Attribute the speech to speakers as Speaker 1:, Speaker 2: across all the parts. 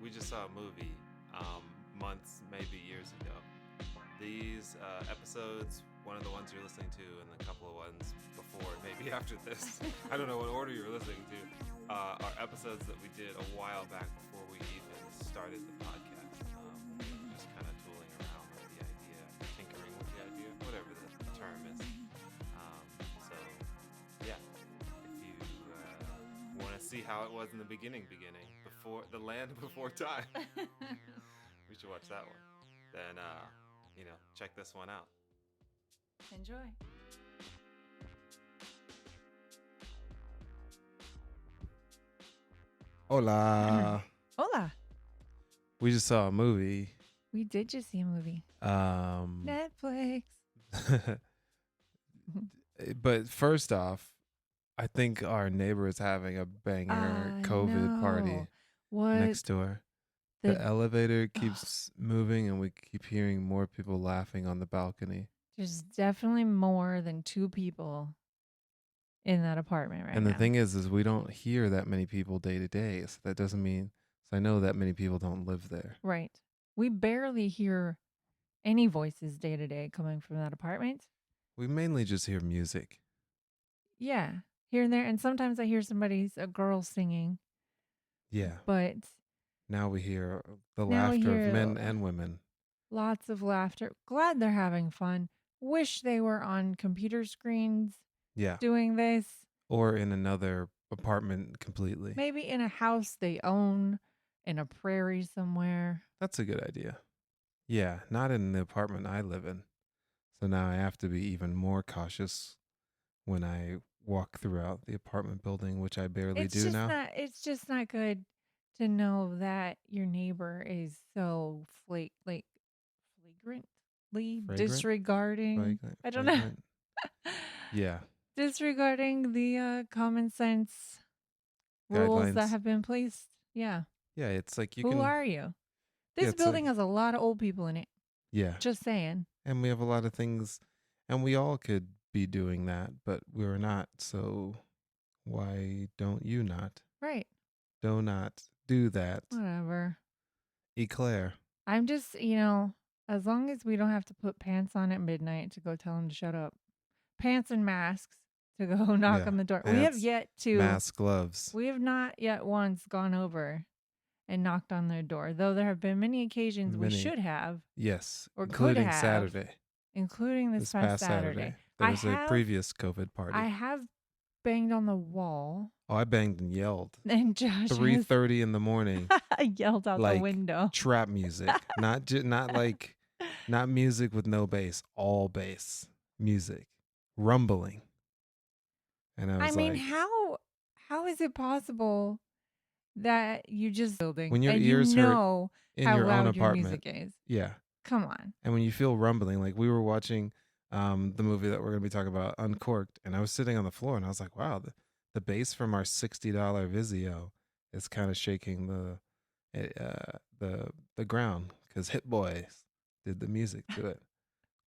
Speaker 1: we just saw a movie months, maybe years ago. These episodes, one of the ones you're listening to, and a couple of ones before, maybe after this, I don't know what order you're listening to, are episodes that we did a while back before we even started the podcast. Just kind of tooling around with the idea, tinkering with the idea, whatever the term is. So, yeah, if you want to see how it was in the beginning, before the land before time, we should watch that one. Then, check this one out.
Speaker 2: Enjoy.
Speaker 1: Hola.
Speaker 2: Hola.
Speaker 1: We just saw a movie.
Speaker 2: We did just see a movie. Netflix.
Speaker 1: But first off, I think our neighbor is having a banger COVID party next to her. The elevator keeps moving and we keep hearing more people laughing on the balcony.
Speaker 2: There's definitely more than 2 people in that apartment right now.
Speaker 1: And the thing is we don't hear that many people day to day. So that doesn't mean, I know that many people don't live there.
Speaker 2: Right. We barely hear any voices day to day coming from that apartment.
Speaker 1: We mainly just hear music.
Speaker 2: Yeah. Here and there. And sometimes I hear a girl singing.
Speaker 1: Yeah.
Speaker 2: But
Speaker 1: now we hear the laughter of men and women.
Speaker 2: Lots of laughter. Glad they're having fun. Wish they were on computer screens.
Speaker 1: Yeah.
Speaker 2: Doing this.
Speaker 1: Or in another apartment completely.
Speaker 2: Maybe in a house they own, in a prairie somewhere.
Speaker 1: That's a good idea. Yeah, not in the apartment I live in. So now I have to be even more cautious when I walk throughout the apartment building, which I barely do now.
Speaker 2: It's just not good to know that your neighbor is so flagrantly disregarding. I don't know.
Speaker 1: Yeah.
Speaker 2: Disregarding the common sense rules
Speaker 1: guidelines
Speaker 2: that have been placed. Yeah.
Speaker 1: Yeah, it's like
Speaker 2: Who are you? This building has a lot of old people in it.
Speaker 1: Yeah.
Speaker 2: Just saying.
Speaker 1: And we have a lot of things, and we all could be doing that, but we're not. So why don't you not?
Speaker 2: Right.
Speaker 1: Do not do that.
Speaker 2: Whatever.
Speaker 1: Eclair.
Speaker 2: I'm just, as long as we don't have to put pants on at midnight to go tell him to shut up. Pants and masks to go knock on the door.
Speaker 1: Pants,
Speaker 2: we have yet to.
Speaker 1: Mask, gloves.
Speaker 2: We have not yet once gone over and knocked on their door, though there have been many occasions we should have.
Speaker 1: Yes.
Speaker 2: Or
Speaker 1: including
Speaker 2: could have.
Speaker 1: Saturday.
Speaker 2: Including this past Saturday.
Speaker 1: There was a previous COVID party.
Speaker 2: I have banged on the wall.
Speaker 1: Oh, I banged and yelled.
Speaker 2: And Josh
Speaker 1: 3:30 in the morning.
Speaker 2: I yelled out the window.
Speaker 1: Trap music. not music with no bass, all bass music. Rumbling. And I was
Speaker 2: how is it possible that you just building
Speaker 1: when your
Speaker 2: and
Speaker 1: ears
Speaker 2: hurt
Speaker 1: in
Speaker 2: how
Speaker 1: your
Speaker 2: loud
Speaker 1: own apartment?
Speaker 2: Your music is?
Speaker 1: Yeah.
Speaker 2: Come on.
Speaker 1: And when you feel rumbling, like we were watching the movie that we're going to be talking about, Uncorked, and I was sitting on the floor and I was like, wow, the bass from our $60 Vizio is kind of shaking the ground because Hit Boys did the music to it.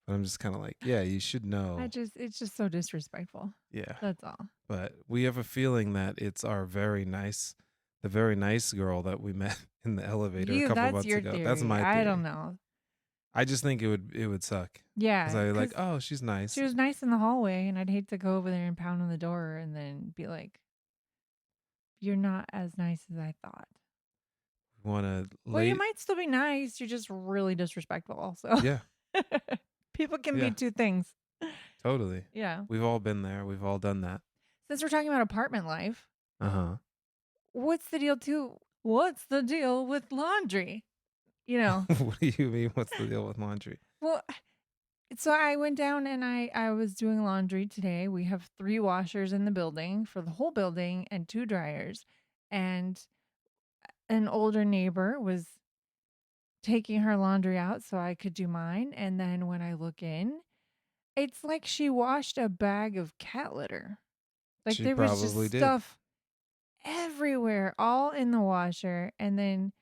Speaker 1: But I'm just kind of like, yeah, you should know.
Speaker 2: It's just so disrespectful.
Speaker 1: Yeah.
Speaker 2: That's all.
Speaker 1: But we have a feeling that it's the very nice girl that we met in the elevator a couple months ago.
Speaker 2: Theory.
Speaker 1: That's my theory.
Speaker 2: I don't know.
Speaker 1: I just think it would suck.
Speaker 2: Yeah.
Speaker 1: Because I was like, oh, she's nice.
Speaker 2: She was nice in the hallway, and I'd hate to go over there and pound on the door and then be like, you're not as nice as I thought.
Speaker 1: Well,
Speaker 2: you might still be nice. You're just really disrespectful also.
Speaker 1: Yeah.
Speaker 2: People can be 2 things.
Speaker 1: Totally.
Speaker 2: Yeah.
Speaker 1: We've all been there. We've all done that.
Speaker 2: Since we're talking about apartment life.
Speaker 1: Uh-huh.
Speaker 2: What's the deal with laundry?
Speaker 1: What do you mean, what's the deal with laundry?
Speaker 2: Well, so I went down and I was doing laundry today. We have 3 washers in the building for the whole building and 2 dryers. And an older neighbor was taking her laundry out so I could do mine. And then when I look in, it's like she washed a bag of cat litter. Like there was just stuff everywhere, all in the washer. And then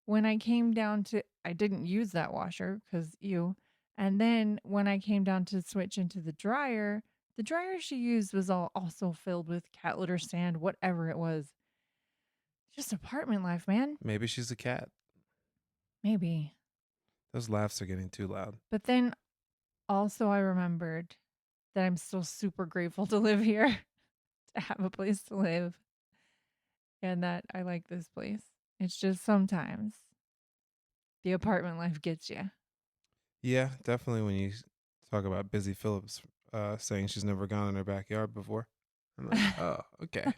Speaker 2: when I came down I didn't use that washer and then when I came down to switch into the dryer she used was also filled with cat litter, sand, whatever it was. Just apartment life, man.
Speaker 1: Maybe she's a cat.
Speaker 2: Maybe.
Speaker 1: Those laughs are getting too loud.
Speaker 2: But then also I remembered that I'm still super grateful to live here, to have a place to live, and that I like this place. It's just sometimes the apartment life gets you.
Speaker 1: Yeah, definitely when you talk about Busy Phillips saying she's never gone in her backyard before. I'm like, oh, okay.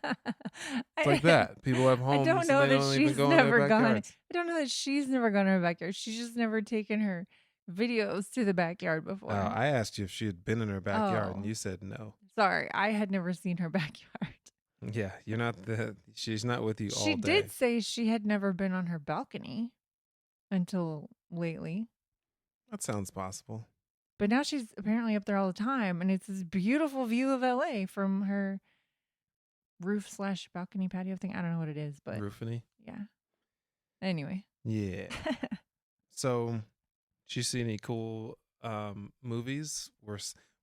Speaker 1: It's like that. People have
Speaker 2: I
Speaker 1: homes
Speaker 2: don't
Speaker 1: and
Speaker 2: know
Speaker 1: they
Speaker 2: that
Speaker 1: don't even
Speaker 2: she's
Speaker 1: go in their
Speaker 2: never gone.
Speaker 1: backyards.
Speaker 2: I don't know that she's never gone to her backyard. She's just never taken her videos to the backyard before.
Speaker 1: I asked you if she had been in her backyard, and
Speaker 2: Oh.
Speaker 1: you said no.
Speaker 2: Sorry, I had never seen her backyard.
Speaker 1: Yeah, you're not she's not with you all
Speaker 2: She
Speaker 1: day.
Speaker 2: did say she had never been on her balcony until lately.
Speaker 1: That sounds possible.
Speaker 2: But now she's apparently up there all the time, and it's this beautiful view of LA from her roof/balcony patio thing. I don't know what it is, but
Speaker 1: Roofany.
Speaker 2: yeah. Anyway.
Speaker 1: Yeah. So, do you see any cool movies? We're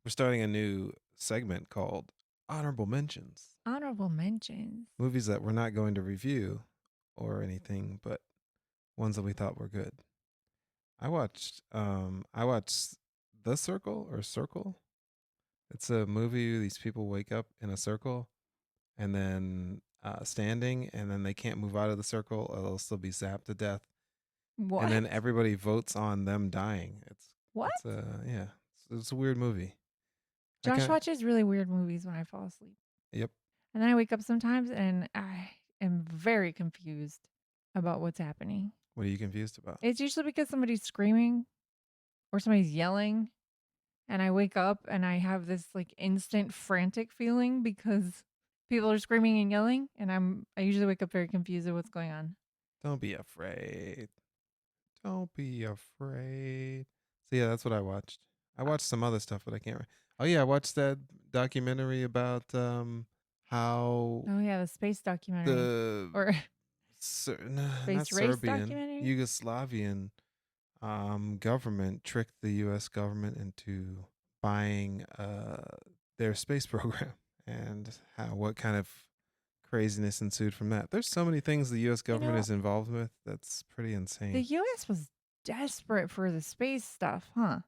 Speaker 1: starting a new segment called Honorable Mentions.
Speaker 2: Honorable mentions.
Speaker 1: Movies that we're not going to review or anything, but ones that we thought were good. I watched The Circle or Circle. It's a movie. These people wake up in a circle and then standing, and then they can't move out of the circle or they'll still be zapped to death.
Speaker 2: What?
Speaker 1: And then everybody votes on them dying.
Speaker 2: What?
Speaker 1: It's a weird movie.
Speaker 2: Josh watches really weird movies when I fall asleep.
Speaker 1: Yep.
Speaker 2: And then I wake up sometimes and I am very confused about what's happening.
Speaker 1: What are you confused about?
Speaker 2: It's usually because somebody's screaming or somebody's yelling. And I wake up and I have this like instant frantic feeling because people are screaming and yelling. And I usually wake up very confused at what's going on.
Speaker 1: Don't be afraid. Don't be afraid. So yeah, that's what I watched. I watched some other stuff, but I can't. Oh yeah, I watched that documentary about how.
Speaker 2: Oh yeah, the space documentary or
Speaker 1: not
Speaker 2: space race
Speaker 1: Serbian,
Speaker 2: documentary.
Speaker 1: Yugoslavian government tricked the U.S. government into buying their space program, and what kind of craziness ensued from that. There's so many things the U.S. government is involved with. That's pretty insane.
Speaker 2: The U.S. was desperate for the space stuff, huh?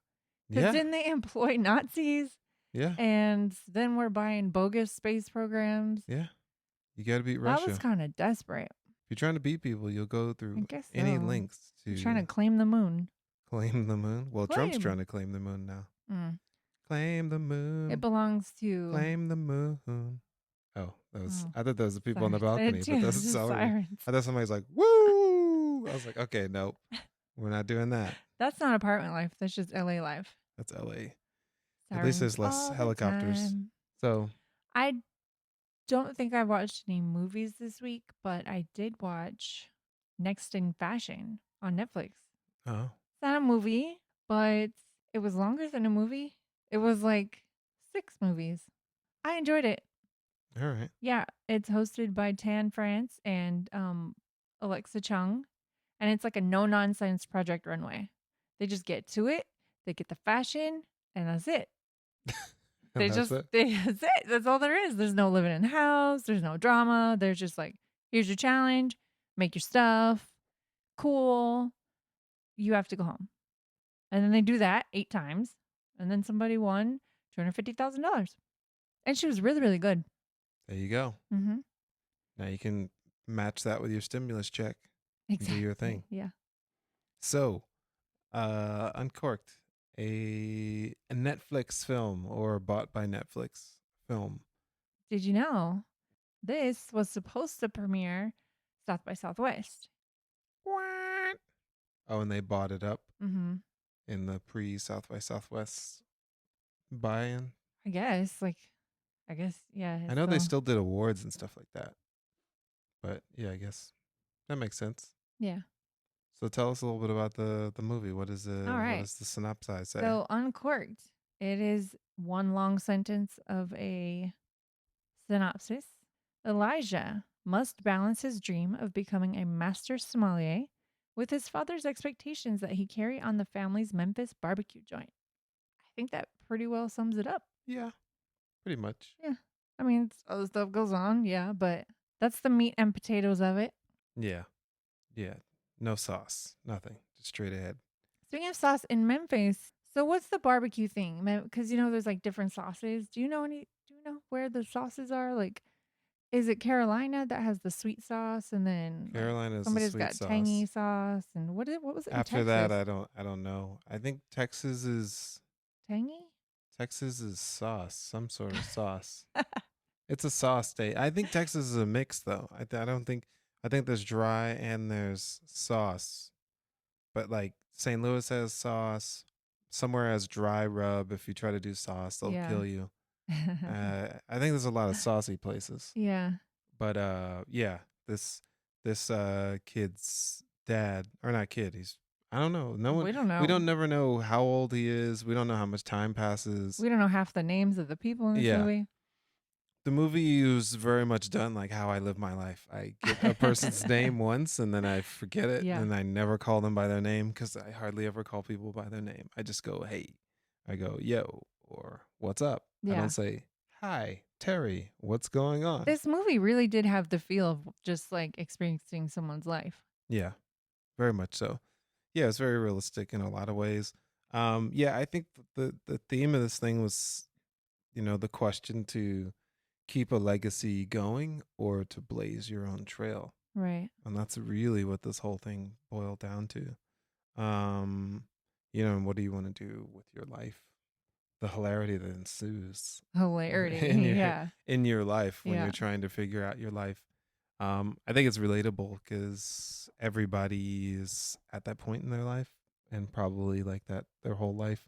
Speaker 1: Yeah.
Speaker 2: Because didn't they employ Nazis?
Speaker 1: Yeah.
Speaker 2: And then we're buying bogus space programs.
Speaker 1: Yeah. You got to beat Russia.
Speaker 2: That was kind of desperate.
Speaker 1: If you're trying to beat people, you'll go through any lengths to.
Speaker 2: You're trying to claim the moon.
Speaker 1: Claim the moon? Well, Trump's trying to claim the moon now. Claim the moon.
Speaker 2: It belongs to.
Speaker 1: Claim the moon. Oh, that was. I thought that was the people on the balcony, but that's sirens. I thought somebody's like, "Woo!" I was like, "Okay, nope, we're not doing that."
Speaker 2: That's not apartment life. That's just LA life.
Speaker 1: That's LA.
Speaker 2: Sirens.
Speaker 1: At least there's less helicopters. So
Speaker 2: I don't think I watched any movies this week, but I did watch Next in Fashion on Netflix.
Speaker 1: Oh,
Speaker 2: it's not a movie, but it was longer than a movie. It was like 6 movies. I enjoyed it.
Speaker 1: All right.
Speaker 2: Yeah, it's hosted by Tan France and Alexa Chung, and it's like a no-nonsense Project Runway. They just get to it, they get the fashion, and that's it. That's it. That's all there is. There's no living in the house. There's no drama. There's just like, here's your challenge, make your stuff, cool. You have to go home. And then they do that 8 times, and then somebody won $250,000. And she was really, really good.
Speaker 1: There you go.
Speaker 2: Mm-hmm.
Speaker 1: Now you can match that with your stimulus check.
Speaker 2: Exactly.
Speaker 1: And do your thing.
Speaker 2: Yeah.
Speaker 1: So, Uncorked, a Netflix film or bought by Netflix film.
Speaker 2: Did you know this was supposed to premiere South by Southwest?
Speaker 1: What? Oh, and they bought it up
Speaker 2: in
Speaker 1: the pre-South by Southwest buy-in?
Speaker 2: I guess, yeah.
Speaker 1: I know they still did awards and stuff like that. But yeah, I guess that makes sense.
Speaker 2: Yeah.
Speaker 1: So tell us a little bit about the movie. What is the synopsis say?
Speaker 2: So Uncorked, it is one long sentence of a synopsis. Elijah must balance his dream of becoming a master sommelier with his father's expectations that he carry on the family's Memphis barbecue joint. I think that pretty well sums it up.
Speaker 1: Yeah, pretty much.
Speaker 2: Yeah. I mean, other stuff goes on, yeah, but that's the meat and potatoes of it.
Speaker 1: Yeah. Yeah. No sauce. Nothing. Just straight ahead.
Speaker 2: Speaking of sauce in Memphis, so what's the barbecue thing? Because there's like different sauces. Do you know where the sauces are? Like, is it Carolina that has the sweet sauce, and then like
Speaker 1: Carolina is a
Speaker 2: somebody's
Speaker 1: sweet
Speaker 2: got tangy
Speaker 1: sauce.
Speaker 2: sauce, and what was it in
Speaker 1: After that,
Speaker 2: Texas?
Speaker 1: I don't know. I think
Speaker 2: Tangy?
Speaker 1: Texas is sauce, some sort of sauce. It's a sauce state. I think Texas is a mix though. I don't think I think there's dry and there's sauce. But like St. Louis has sauce. Somewhere has dry rub. If you try to do sauce, they'll
Speaker 2: Yeah.
Speaker 1: kill you. I think there's a lot of saucy places.
Speaker 2: Yeah.
Speaker 1: But yeah, this kid's dad, or not kid, he's I don't know. No one
Speaker 2: We don't
Speaker 1: we
Speaker 2: know.
Speaker 1: don't never know how old he is. We don't know how much time passes.
Speaker 2: We don't know half the names of the people in this
Speaker 1: Yeah.
Speaker 2: movie.
Speaker 1: The movie was very much done like how I live my life. I get a person's name once and then I forget it
Speaker 2: Yeah.
Speaker 1: and I never call them by their name because I hardly ever call people by their name. I just go, hey. I go, yo, or what's up? I
Speaker 2: Yeah.
Speaker 1: don't say, hi, Terry, what's going on?
Speaker 2: This movie really did have the feel of just like experiencing someone's life.
Speaker 1: Yeah, very much so. Yeah, it's very realistic in a lot of ways. Yeah, I think the theme of this thing was, the question to keep a legacy going or to blaze your own trail.
Speaker 2: Right.
Speaker 1: And that's really what this whole thing boiled down to. And what do you want to do with your life? The hilarity that ensues
Speaker 2: Hilarity.
Speaker 1: in your
Speaker 2: Yeah.
Speaker 1: in your life when
Speaker 2: Yeah.
Speaker 1: you're trying to figure out your life. I think it's relatable because everybody is at that point in their life and probably like that their whole life,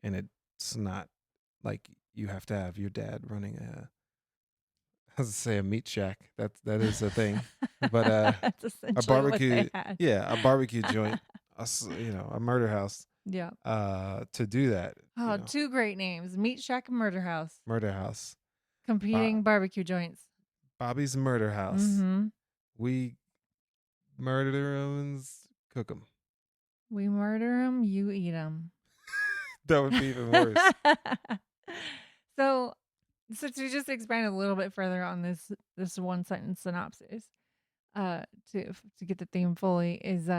Speaker 1: and it's not like you have to have your dad running I was to say a meat shack. That is a thing, but
Speaker 2: That's
Speaker 1: a
Speaker 2: essentially what
Speaker 1: barbecue,
Speaker 2: they had.
Speaker 1: yeah, a barbecue joint, a murder house.
Speaker 2: Yeah.
Speaker 1: To do that,
Speaker 2: Oh, two great names: Meat Shack and Murder House.
Speaker 1: murder house,
Speaker 2: Competing barbecue joints.
Speaker 1: Bobby's Murder House.
Speaker 2: Mm-hmm.
Speaker 1: We murder 'em and cook 'em.
Speaker 2: We murder them, you eat them.
Speaker 1: That would be even worse.
Speaker 2: So to just expand a little bit further on this one sentence synopsis, to get the theme fully is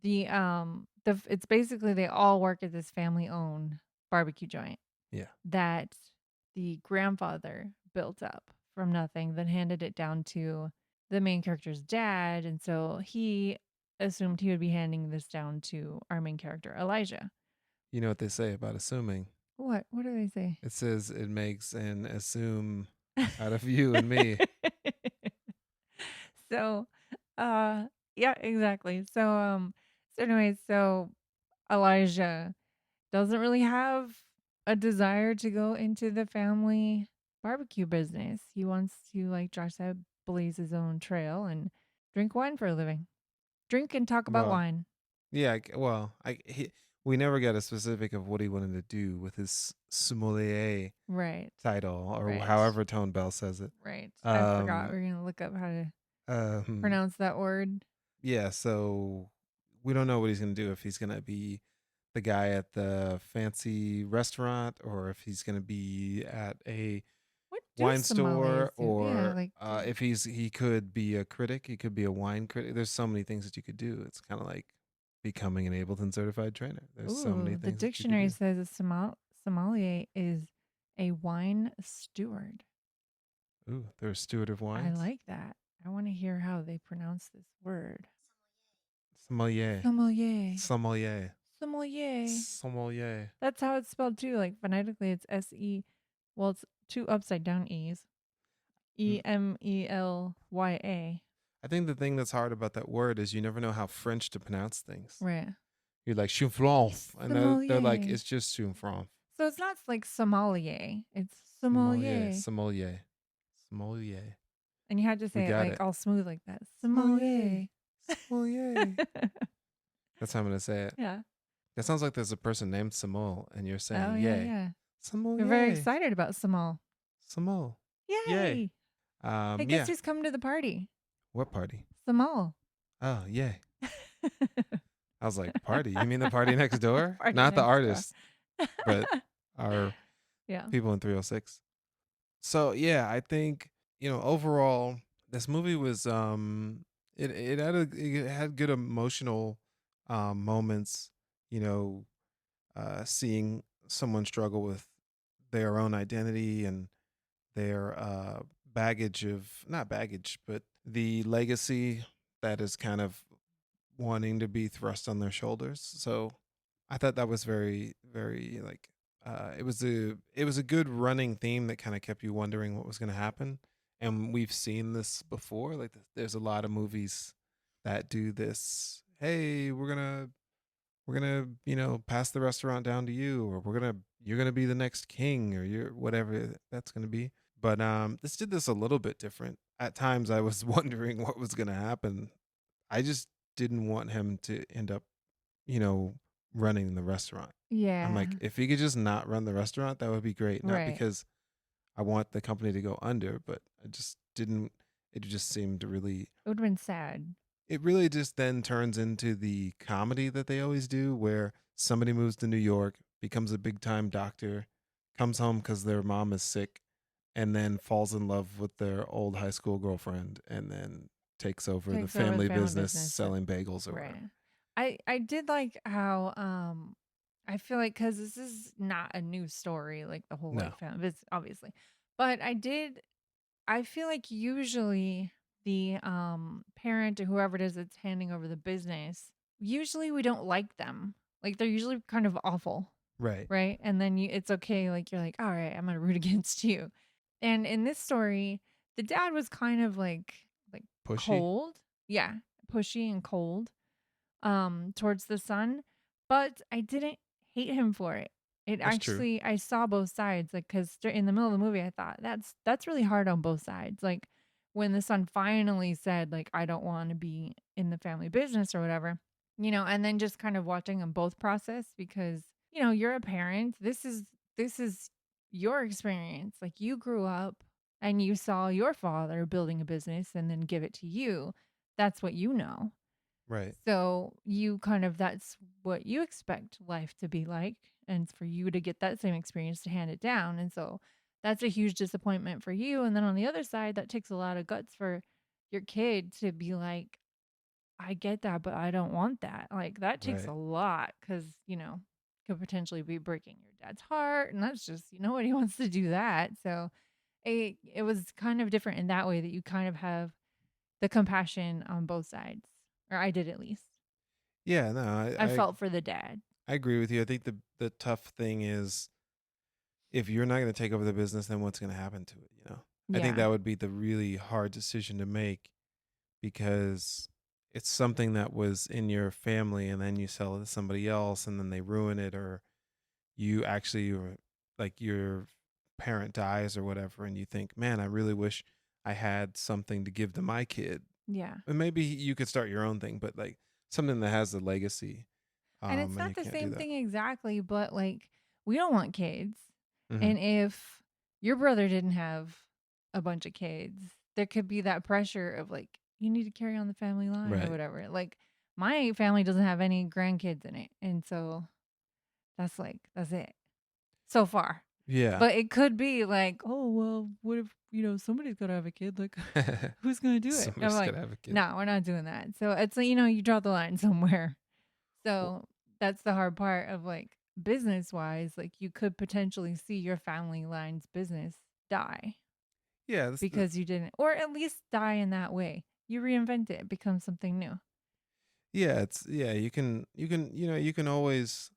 Speaker 2: it's basically they all work at this family owned barbecue joint.
Speaker 1: Yeah.
Speaker 2: That the grandfather built up from nothing, then handed it down to the main character's dad, and so he assumed he would be handing this down to our main character, Elijah.
Speaker 1: You know what they say about assuming?
Speaker 2: What do they say?
Speaker 1: It says it makes an assume out of you and me.
Speaker 2: So, yeah, exactly. So anyways, so Elijah doesn't really have a desire to go into the family barbecue business. He wants to, like Josh said, blaze his own trail and drink wine for a living. Drink and talk about
Speaker 1: Well,
Speaker 2: wine.
Speaker 1: Yeah. We never got a specific of what he wanted to do with his sommelier
Speaker 2: Right.
Speaker 1: title or
Speaker 2: Right.
Speaker 1: however Tone Bell says it.
Speaker 2: Right. I forgot. We're going to look up how to pronounce that word.
Speaker 1: Yeah. So we don't know what he's going to do, if he's going to be the guy at the fancy restaurant or if he's going to be at a wine store, or
Speaker 2: Yeah,
Speaker 1: if he could be a critic, he could be a wine critic. There's so many things that you could do. It's kind of like becoming an Ableton certified trainer. There's so many things.
Speaker 2: The dictionary says a sommelier is a wine steward.
Speaker 1: Ooh, they're a steward of wines.
Speaker 2: I like that. I want to hear how they pronounce this word.
Speaker 1: Sommelier.
Speaker 2: Sommelier.
Speaker 1: Sommelier.
Speaker 2: Sommelier.
Speaker 1: Sommelier.
Speaker 2: That's how it's spelled too. Like phonetically, it's S-E. Well, it's two upside down E's. E-M-E-L-Y-A.
Speaker 1: I think the thing that's hard about that word is you never know how French to pronounce things.
Speaker 2: Right.
Speaker 1: You're like choufflonf, and they're like, it's just choufflonf.
Speaker 2: So it's not like sommelier. It's sommelier.
Speaker 1: Sommelier. Sommelier.
Speaker 2: And you had to say it like all smooth like that. Sommelier.
Speaker 1: Sommelier. That's how I'm going to say it.
Speaker 2: Yeah.
Speaker 1: That sounds like there's a person named Samuel, and you're saying,
Speaker 2: oh,
Speaker 1: yay.
Speaker 2: Yeah.
Speaker 1: Samuel,
Speaker 2: You're very excited about Samuel.
Speaker 1: Samuel.
Speaker 2: Yay. Hey, guess
Speaker 1: yeah.
Speaker 2: who's coming to the party?
Speaker 1: What party?
Speaker 2: Samuel.
Speaker 1: Oh, yay. I was like, party? You mean the party next door?
Speaker 2: Party
Speaker 1: Not the
Speaker 2: next
Speaker 1: artist, but our people in 306. So, yeah, I think, overall, this movie was,
Speaker 3: it had good emotional moments, you know, seeing someone struggle with their own identity and their baggage of not baggage, but the legacy that is kind of wanting to be thrust on their shoulders. So I thought that was very, very like it was a good running theme that kind of kept you wondering what was going to happen. And we've seen this before. Like there's a lot of movies that do this. Hey, we're gonna pass the restaurant down to you, or you're gonna be the next king, or you're whatever that's gonna be. But this did this a little bit different. At times, I was wondering what was gonna happen. I just didn't want him to end up, you know, running the restaurant. I'm
Speaker 2: Yeah.
Speaker 3: like, if he could just not run the restaurant, that would be great. Not
Speaker 2: Right.
Speaker 3: because I want the company to go under, but I just didn't. It just seemed to really
Speaker 2: It would have been sad.
Speaker 3: it really just then turns into the comedy that they always do, where somebody moves to New York, becomes a big time doctor, comes home because their mom is sick, and then falls in love with their old high school girlfriend, and then takes over the
Speaker 2: Takes over the
Speaker 3: family
Speaker 2: family
Speaker 3: business
Speaker 2: business.
Speaker 3: selling bagels or
Speaker 2: Right.
Speaker 3: whatever.
Speaker 2: I did like how I feel like because this is not a new story, like the whole
Speaker 3: No,
Speaker 2: like family, it's obviously, but I feel like usually the parent or whoever it is that's handing over the business, usually we don't like them. Like they're usually kind of awful,
Speaker 3: right,
Speaker 2: right? And then it's okay, like you're like, all right, I'm gonna root against you. And in this story, the dad was kind of like
Speaker 3: pushy.
Speaker 2: cold. Yeah, pushy and cold towards the son, but I didn't hate him for it. It
Speaker 3: That's true.
Speaker 2: actually I saw both sides, like, cuz in the middle of the movie I thought that's really hard on both sides. Like when the son finally said like I don't want to be in the family business or whatever, and then just kind of watching them both process because, you're a parent. This is your experience. Like you grew up and you saw your father building a business and then give it to you. That's what you know.
Speaker 3: Right,
Speaker 2: So you kind of that's what you expect life to be like, and it's for you to get that same experience to hand it down. And so that's a huge disappointment for you. And then on the other side, that takes a lot of guts for your kid to be like, I get that, but I don't want that. Like that takes a
Speaker 3: right.
Speaker 2: lot because, could potentially be breaking your dad's heart. And that's just, nobody wants to do that. So it was kind of different in that way that you kind of have the compassion on both sides, or I did at least.
Speaker 3: Yeah, no,
Speaker 2: I felt for the dad.
Speaker 3: I agree with you. I think the tough thing is if you're not going to take over the business, then what's going to happen to it? I think
Speaker 2: Yeah.
Speaker 3: that would be the really hard decision to make because it's something that was in your family and then you sell it to somebody else and then they ruin it, or you actually like your parent dies or whatever and you think, man, I really wish I had something to give to my kid.
Speaker 2: Yeah.
Speaker 3: And maybe you could start your own thing, but like something that has a legacy.
Speaker 2: And it's
Speaker 3: And
Speaker 2: not
Speaker 3: you
Speaker 2: the
Speaker 3: can't do
Speaker 2: same
Speaker 3: that.
Speaker 2: thing exactly, but like we don't want kids.
Speaker 3: Hmm.
Speaker 2: And if your brother didn't have a bunch of kids, there could be that pressure of like, you need to carry on the family line or
Speaker 3: Right.
Speaker 2: whatever. Like my family doesn't have any grandkids in it. And so that's it so far.
Speaker 3: Yeah.
Speaker 2: But it could be like, oh, well, what if, somebody's got to have a kid? Like, who's going to do it? And I'm
Speaker 3: Somebody's
Speaker 2: like,
Speaker 3: gotta have a kid.
Speaker 2: no, we're not doing that. So it's like, you draw the line somewhere.
Speaker 3: Well,
Speaker 2: So that's the hard part of like business wise. Like, you could potentially see your family line's business die
Speaker 3: yeah, that's the
Speaker 2: because you didn't, or at least die in that way. You reinvent it, become something new.
Speaker 3: yeah, you can always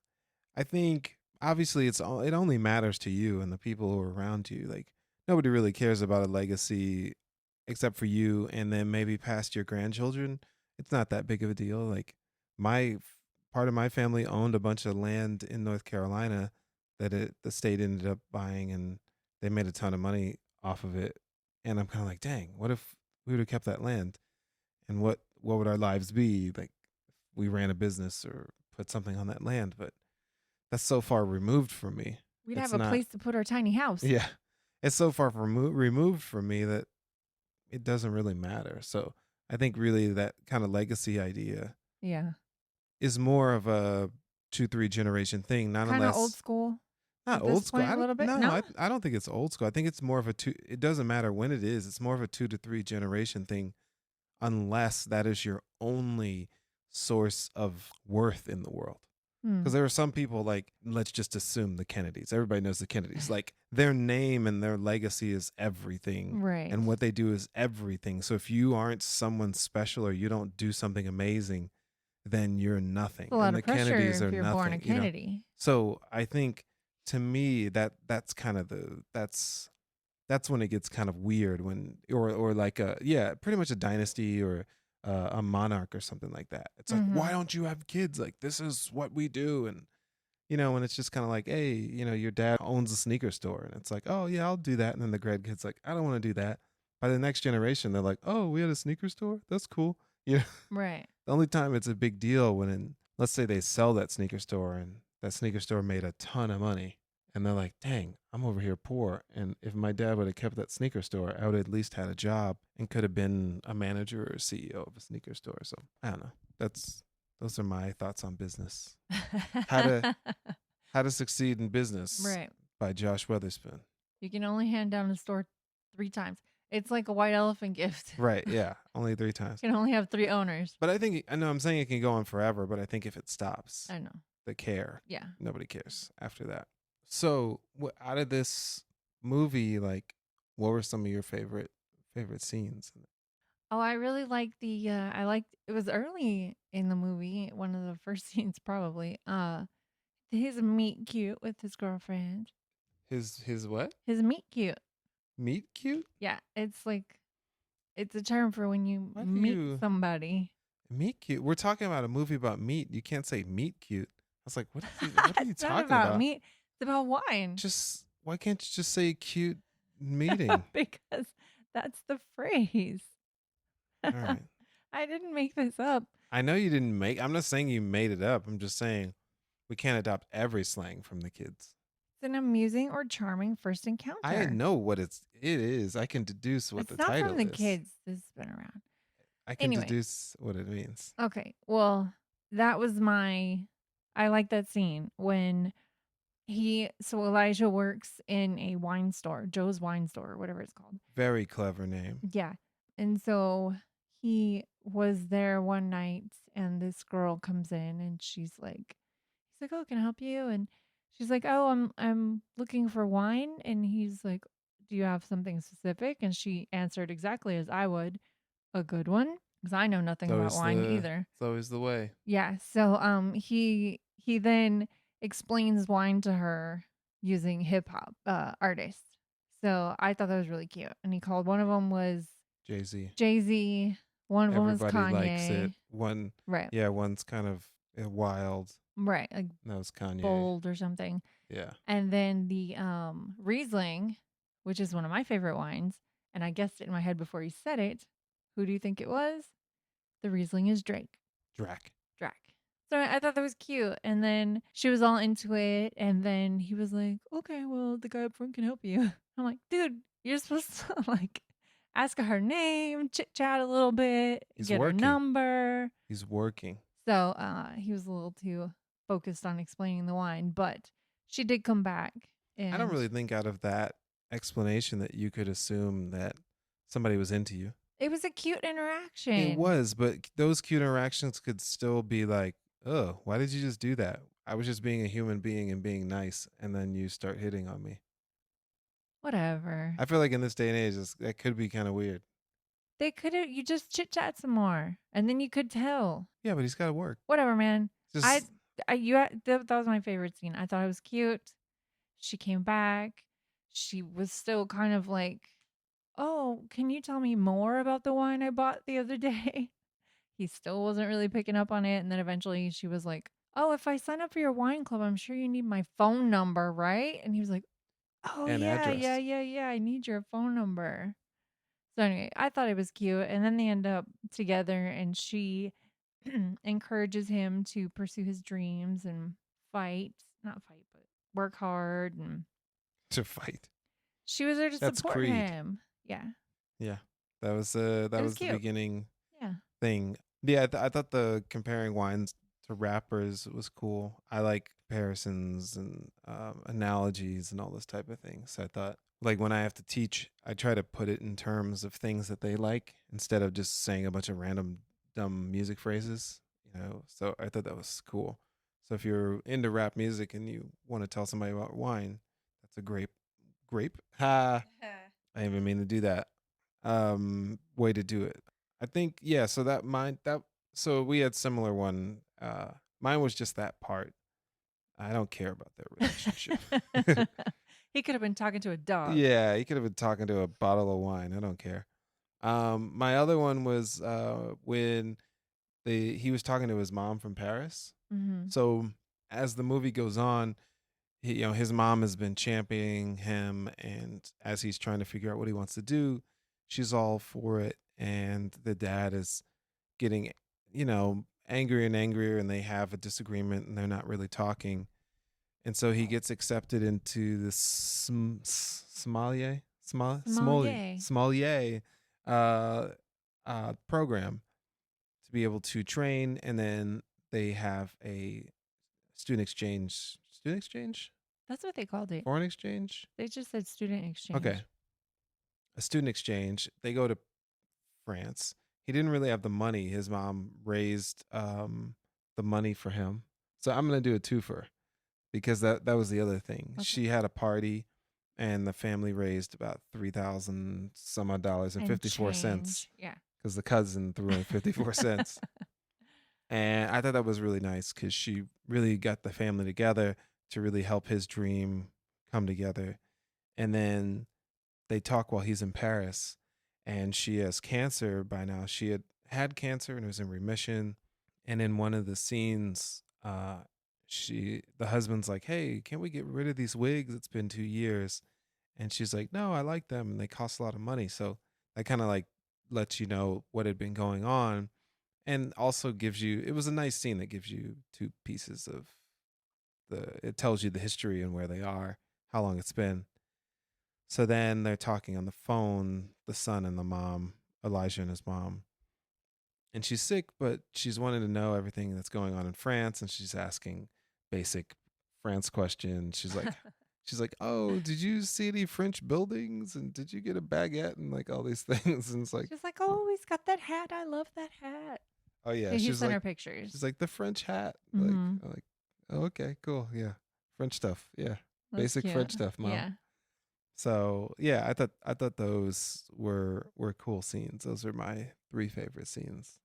Speaker 3: I think obviously it only matters to you and the people who are around you. Like nobody really cares about a legacy except for you and then maybe past your grandchildren. It's not that big of a deal. Like my part of my family owned a bunch of land in North Carolina that the state ended up buying and they made a ton of money off of it. And I'm kind of like, dang, what if we would have kept that land? And what would our lives be like if we ran a business or put something on that land? But that's so far removed from me.
Speaker 2: We'd have
Speaker 3: It's
Speaker 2: a
Speaker 3: not.
Speaker 2: place to put our tiny house.
Speaker 3: Yeah, it's so far from removed from me that it doesn't really matter. So I think really that kind of legacy idea
Speaker 2: Yeah.
Speaker 3: is more of a 2-3 generation thing, not
Speaker 2: Kind of old
Speaker 3: unless
Speaker 2: school
Speaker 3: not
Speaker 2: at this
Speaker 3: old school.
Speaker 2: point,
Speaker 3: I
Speaker 2: a
Speaker 3: don't
Speaker 2: little bit.
Speaker 3: no,
Speaker 2: No?
Speaker 3: I don't think it's old school. I think it's more of a two. It doesn't matter when it is. It's more of a 2 to 3 generation thing unless that is your only source of worth in the world.
Speaker 2: Hmm.
Speaker 3: Because there are some people, like, let's just assume the Kennedys. Everybody knows the Kennedys. Like, their name and their legacy is everything.
Speaker 2: Right.
Speaker 3: And what they do is everything. So if you aren't someone special or you don't do something amazing, then you're nothing.
Speaker 2: It's a lot
Speaker 3: And
Speaker 2: of
Speaker 3: the
Speaker 2: pressure
Speaker 3: Kennedys are
Speaker 2: if you're
Speaker 3: nothing.
Speaker 2: born a Kennedy.
Speaker 3: So I think, to me, that's kind of that's when it gets kind of weird, when or like pretty much a dynasty or a monarch or something like that. It's like, why don't you have kids? Like, this is what we do. And when it's just kind of like, hey, your dad owns a sneaker store, and it's like, oh yeah, I'll do that. And then the grandkid's like, I don't want to do that. By the next generation, they're like, oh, we had a sneaker store, that's cool.
Speaker 2: Right.
Speaker 3: The only time it's a big deal when, let's say they sell that sneaker store and that sneaker store made a ton of money, and they're like, dang, I'm over here poor. And if my dad would have kept that sneaker store, I would have at least had a job and could have been a manager or a CEO of a sneaker store. So I don't know. Those are my thoughts on business. How to Succeed in Business
Speaker 2: Right.
Speaker 3: by Josh Weatherspoon.
Speaker 2: You can only hand down a store 3 times. It's like a white elephant gift.
Speaker 3: Right, yeah. Only 3 times.
Speaker 2: You can only have 3 owners.
Speaker 3: But I know I'm saying it can go on forever, but I think if it stops,
Speaker 2: I know.
Speaker 3: the care,
Speaker 2: Yeah.
Speaker 3: nobody cares after that. So out of this movie, like, what were some of your favorite scenes?
Speaker 2: Oh, I really like it was early in the movie, one of the first scenes probably. His meet cute with his girlfriend.
Speaker 3: His what?
Speaker 2: His meet cute.
Speaker 3: Meat cute?
Speaker 2: Yeah, it's a term for when you
Speaker 3: Why do
Speaker 2: meet
Speaker 3: you-
Speaker 2: somebody.
Speaker 3: Meat cute. We're talking about a movie about meat. You can't say meat cute. I was like, what are you
Speaker 2: It's not
Speaker 3: talking
Speaker 2: about
Speaker 3: about?
Speaker 2: meat. It's about wine.
Speaker 3: Just why can't you just say cute meeting?
Speaker 2: Because that's the phrase.
Speaker 3: All right.
Speaker 2: I didn't make this up.
Speaker 3: I know you didn't I'm not saying you made it up. I'm just saying we can't adopt every slang from the kids.
Speaker 2: It's an amusing or charming first encounter.
Speaker 3: I know what it is. I can deduce what
Speaker 2: it's
Speaker 3: the
Speaker 2: not
Speaker 3: title
Speaker 2: from the
Speaker 3: is.
Speaker 2: kids. This has been around.
Speaker 3: I can
Speaker 2: Anyway.
Speaker 3: deduce what it means.
Speaker 2: Okay. Well, that was I like that scene when so Elijah works in a wine store, Joe's Wine Store, or whatever it's called.
Speaker 3: Very clever name.
Speaker 2: Yeah. And so he was there one night and this girl comes in and he's like, oh, can I help you? And she's like, oh, I'm looking for wine. And he's like, do you have something specific? And she answered exactly as I would, a good one. Because I know nothing about wine either.
Speaker 3: It's always the way.
Speaker 2: Yeah. So he then explains wine to her using hip hop artists. So I thought that was really cute. And he called one of them was
Speaker 3: Jay-Z.
Speaker 2: Jay-Z. One of them was Kanye.
Speaker 3: Everybody likes it. One,
Speaker 2: right.
Speaker 3: Yeah, one's kind of wild.
Speaker 2: Right. Like
Speaker 3: That was Kanye.
Speaker 2: bold or something.
Speaker 3: Yeah.
Speaker 2: And then the Riesling, which is one of my favorite wines, and I guessed it in my head before you said it. Who do you think it was? The Riesling is Drake.
Speaker 3: Drac.
Speaker 2: So I thought that was cute. And then she was all into it. And then he was like, okay, well, the guy up front can help you. I'm like, dude, you're supposed to like ask her name, chit chat a little bit, get her number.
Speaker 3: He's working.
Speaker 2: So he was a little too focused on explaining the wine. But she did come back. And
Speaker 3: I don't really think out of that explanation that you could assume that somebody was into you.
Speaker 2: It was a cute interaction.
Speaker 3: It was, but those cute interactions could still be like, oh, why did you just do that? I was just being a human being and being nice, and then you start hitting on me.
Speaker 2: Whatever.
Speaker 3: I feel like in this day and age, that could be kind of weird.
Speaker 2: They could have, you just chit chat some more, and then you could tell.
Speaker 3: Yeah, but he's got to work.
Speaker 2: Whatever, man.
Speaker 3: Just,
Speaker 2: That was my favorite scene. I thought it was cute. She came back. She was still kind of like, oh, can you tell me more about the wine I bought the other day? He still wasn't really picking up on it. And then eventually she was like, oh, if I sign up for your wine club, I'm sure you need my phone number, right? And he was like, oh,
Speaker 3: and
Speaker 2: yeah,
Speaker 3: address.
Speaker 2: yeah. I need your phone number. So anyway, I thought it was cute. And then they end up together and she encourages him to pursue his dreams and not fight, but work hard and
Speaker 3: to fight.
Speaker 2: She was there to
Speaker 3: That's
Speaker 2: support
Speaker 3: Creed.
Speaker 2: him. Yeah.
Speaker 3: Yeah, that was the
Speaker 2: cute.
Speaker 3: beginning
Speaker 2: Yeah.
Speaker 3: thing. Yeah, I thought the comparing wines to rappers was cool. I like comparisons and analogies and all this type of thing. So I thought like when I have to teach, I try to put it in terms of things that they like instead of just saying a bunch of random dumb music phrases, you know. So I thought that was cool. So if you're into rap music and you want to tell somebody about wine, that's a grape. Ha! I didn't even mean to do that. Way to do it. I think yeah. So that mine that so we had similar one. Mine was just that part. I don't care about their relationship.
Speaker 2: He could have been talking to a dog.
Speaker 3: Yeah, he could have been talking to a bottle of wine. I don't care. My other one was when he was talking to his mom from Paris.
Speaker 2: Mm-hmm.
Speaker 3: So as the movie goes on, you know, his mom has been championing him, and as he's trying to figure out what he wants to do, she's all for it, and the dad is getting, you know, angrier and angrier, and they have a disagreement, and they're not really talking, and so he gets accepted into the
Speaker 2: Sommelier.
Speaker 3: sommelier uh, program to be able to train, and then they have a student exchange,
Speaker 2: That's what they called it.
Speaker 3: foreign exchange.
Speaker 2: They just said student exchange.
Speaker 3: Okay, a student exchange. They go to France. He didn't really have the money. His mom raised the money for him. So I'm gonna do a twofer because that was the other thing.
Speaker 2: Okay.
Speaker 3: She had a party, and the family raised about $3,000 some odd dollars and 54 cents
Speaker 2: change. Yeah.
Speaker 3: because the cousin threw in 54 cents. And I thought that was really nice because she really got the family together to really help his dream come together. And then they talk while he's in Paris, and she has cancer by now. She had cancer and was in remission. And in one of the scenes, the husband's like, "Hey, can't we get rid of these wigs? It's been 2 years." And she's like, "No, I like them, and they cost a lot of money." So that kind of like lets you know what had been going on, and also gives you. It was a nice scene that gives you two pieces of it tells you the history and where they are, how long it's been. So then they're talking on the phone, the son and the mom, Elijah and his mom. And she's sick, but she's wanting to know everything that's going on in France, and she's asking basic France questions. She's like, "Oh, did you see any French buildings? And did you get a baguette?" And like all these things. And it's like,
Speaker 2: She's like, "Oh, he's got that hat. I love that hat."
Speaker 3: oh yeah,
Speaker 2: Yeah, he
Speaker 3: she's
Speaker 2: sent
Speaker 3: like,
Speaker 2: her pictures.
Speaker 3: she's like the French hat.
Speaker 2: Mhm.
Speaker 3: Like, oh, okay, cool, yeah, French stuff, yeah,
Speaker 2: That's
Speaker 3: basic
Speaker 2: cute.
Speaker 3: French stuff, mom.
Speaker 2: Yeah.
Speaker 3: So yeah, I thought those were cool scenes. Those are my three favorite scenes.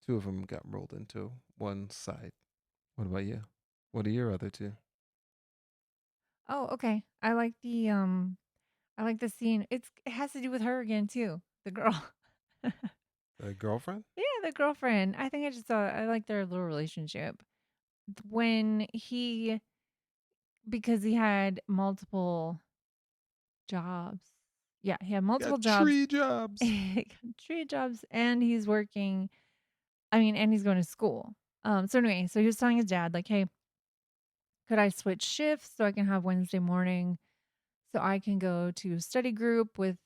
Speaker 3: Two of them got rolled into one side. What about you? What are your other two?
Speaker 2: Oh, okay. I like the scene. It has to do with her again too. The girl.
Speaker 3: The girlfriend?
Speaker 2: Yeah, the girlfriend. I think I like their little relationship. When because he had multiple jobs. Yeah, he had multiple
Speaker 3: Got
Speaker 2: jobs.
Speaker 3: tree jobs.
Speaker 2: Tree jobs, and he's working. I mean, and he's going to school. So anyway, so he was telling his dad, like, "Hey, could I switch shifts so I can have Wednesday morning so I can go to study group with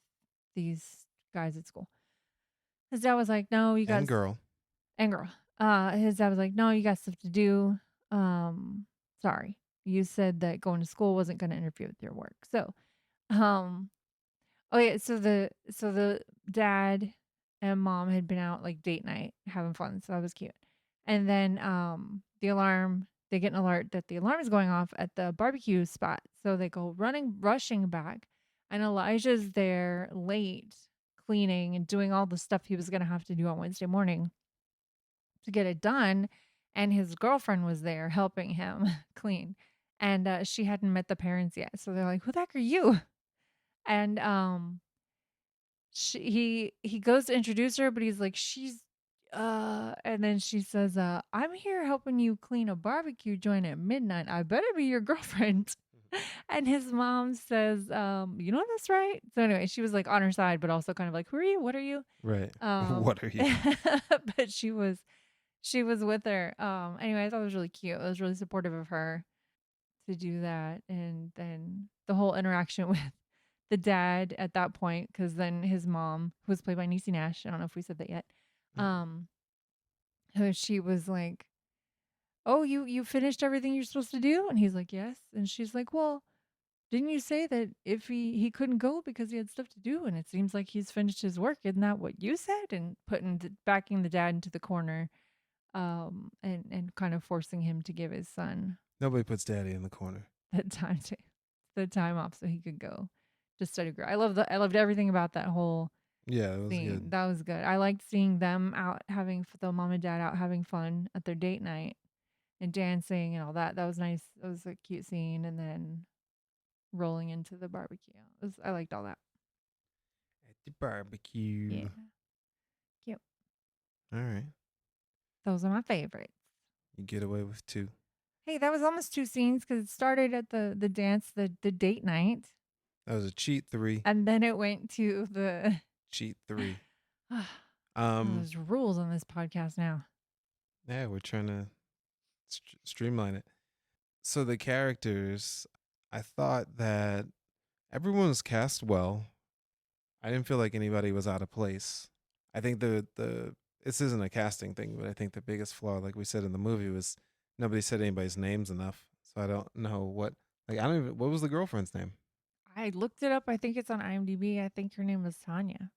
Speaker 2: these guys at school?" His dad was like, "No, you got
Speaker 3: And girl.
Speaker 2: and girl." His dad was like, "No, you got stuff to do. Sorry. You said that going to school wasn't going to interfere with your work." So, um, oh yeah, so the dad and mom had been out like date night having fun, so that was cute. And then they get an alert that the alarm is going off at the barbecue spot. So they go rushing back, and Elijah's there late cleaning and doing all the stuff he was going to have to do on Wednesday morning to get it done, and his girlfriend was there helping him clean. And she hadn't met the parents yet. So they're like, "Who the heck are you?" And he goes to introduce her, but he's like, "She's and then she says, "I'm here helping you clean a barbecue joint at midnight. I better be your girlfriend." And his mom says, "You know that's right." So anyway, she was like on her side, but also kind of like, "Who are you? What are you?"
Speaker 3: Right. What are you?
Speaker 2: But she was with her. Anyway, I thought it was really cute. It was really supportive of her to do that. And then the whole interaction with the dad at that point, because then his mom, who was played by Niecy Nash, I don't know if we said that yet, um, she was like, "Oh, you finished everything you're supposed to do?" And he's like, "Yes." And she's like, "Well, Didn't you say that if he couldn't go because he had stuff to do, and it seems like he's finished his work? Isn't that what you said? And backing the dad into the corner, and kind of forcing him to give his son
Speaker 3: Nobody puts daddy in the corner.
Speaker 2: that time to the time off so he could go to study girl. I loved everything about that whole
Speaker 3: Yeah, it was
Speaker 2: scene.
Speaker 3: good.
Speaker 2: That was good. I liked seeing them out having the mom and dad out having fun at their date night and dancing and all that. That was nice. That was a cute scene. And then rolling into the barbecue. I liked all that.
Speaker 3: At the barbecue.
Speaker 2: Yeah. Cute.
Speaker 3: All right.
Speaker 2: Those are my favorites.
Speaker 3: You get away with 2.
Speaker 2: Hey, that was almost 2 scenes because it started at the dance, the date night,
Speaker 3: That was a cheat 3.
Speaker 2: and then it went to the
Speaker 3: Cheat 3.
Speaker 2: there's rules on this podcast now.
Speaker 3: Yeah, we're trying to streamline it. So the characters, I thought that everyone was cast well. I didn't feel like anybody was out of place. I think the this isn't a casting thing, but I think the biggest flaw, like we said in the movie, was nobody said anybody's names enough. So I don't know what I don't even what was the girlfriend's name?
Speaker 2: I looked it up. I think it's on IMDb. I think her name was Tanya.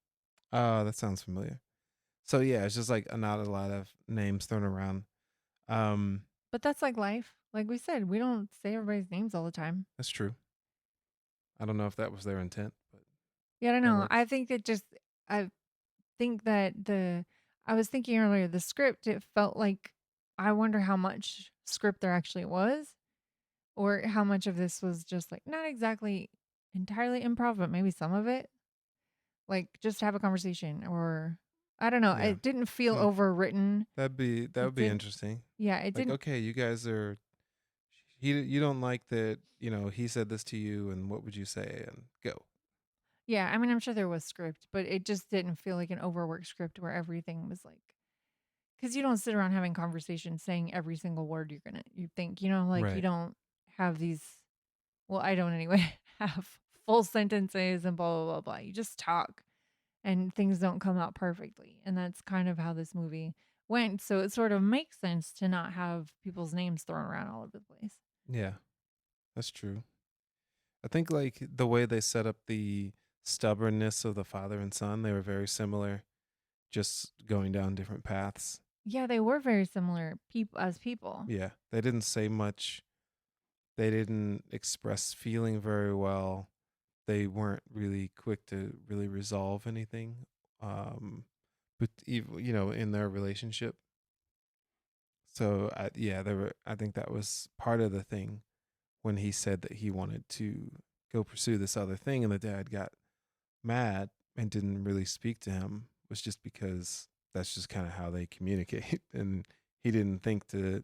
Speaker 3: Oh, that sounds familiar. So yeah, it's just like not a lot of names thrown around.
Speaker 2: But that's like life. Like we said, we don't say everybody's names all the time.
Speaker 3: That's true. I don't know if that was their intent, but
Speaker 2: Yeah, I don't
Speaker 3: that
Speaker 2: know.
Speaker 3: works.
Speaker 2: I think I think that I was thinking earlier, the script, it felt like, I wonder how much script there actually was, or how much of this was just like, not exactly entirely improv, but maybe some of it. Like just have a conversation, or I don't know.
Speaker 3: Yeah.
Speaker 2: It didn't feel
Speaker 3: Hmm.
Speaker 2: overwritten.
Speaker 3: that would be
Speaker 2: didn't-
Speaker 3: interesting.
Speaker 2: Yeah, it
Speaker 3: Like,
Speaker 2: didn't.
Speaker 3: okay, you guys are you don't like that, he said this to you and what would you say and go.
Speaker 2: Yeah, I mean, I'm sure there was script, but it just didn't feel like an overworked script where everything was like, because you don't sit around having conversations saying every single word you think, like you
Speaker 3: Right.
Speaker 2: don't have these, well, I don't anyway, have full sentences and blah, blah, blah, blah. You just talk and things don't come out perfectly. And that's kind of how this movie went. So it sort of makes sense to not have people's names thrown around all over the place.
Speaker 3: Yeah. That's true. I think like the way they set up the stubbornness of the father and son, they were very similar, just going down different paths.
Speaker 2: Yeah, they were very similar as people.
Speaker 3: Yeah. They didn't say much. They didn't express feeling very well. They weren't really quick to really resolve anything. But even, in their relationship. So I think that was part of the thing when he said that he wanted to go pursue this other thing, and the dad got mad and didn't really speak to him, was just because that's just kind of how they communicate. And he didn't think to,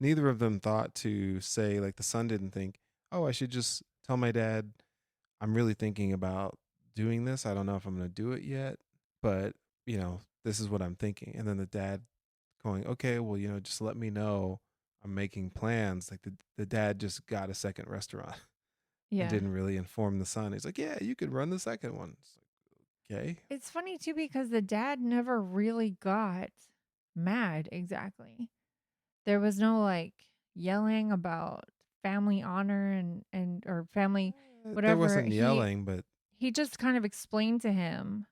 Speaker 3: neither of them thought to say, like the son didn't think, oh, I should just tell my dad I'm really thinking about doing this. I don't know if I'm going to do it yet, but this is what I'm thinking. And then the dad going, okay, well, just let me know. I'm making plans. Like the dad just got a second restaurant
Speaker 2: Yeah.
Speaker 3: and didn't really inform the son. He's like, yeah, you could run the second one. It's like, okay.
Speaker 2: It's funny too because the dad never really got mad exactly. There was no like yelling about family honor and or family whatever.
Speaker 3: There wasn't yelling, but
Speaker 2: he just kind of explained to him.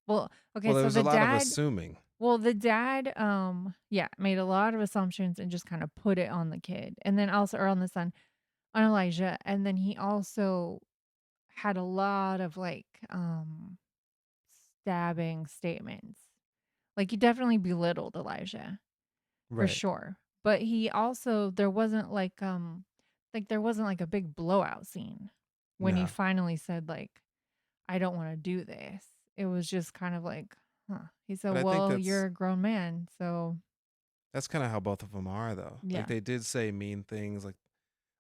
Speaker 2: Well, okay,
Speaker 3: well, there
Speaker 2: so
Speaker 3: was
Speaker 2: the
Speaker 3: a lot
Speaker 2: dad
Speaker 3: of assuming.
Speaker 2: well, the dad made a lot of assumptions and just kind of put it on the kid. And then also or on the son, on Elijah, and then he also had a lot of like stabbing statements. Like he definitely belittled Elijah for
Speaker 3: Right.
Speaker 2: sure. But he also there wasn't like there wasn't like a big blowout scene when he
Speaker 3: No.
Speaker 2: finally said like I don't want to do this. It was just kind of like, huh. He said,
Speaker 3: But I think
Speaker 2: "Well, you're a grown man, so
Speaker 3: that's kind of how both of them are, though.
Speaker 2: yeah."
Speaker 3: Like they did say mean things. Like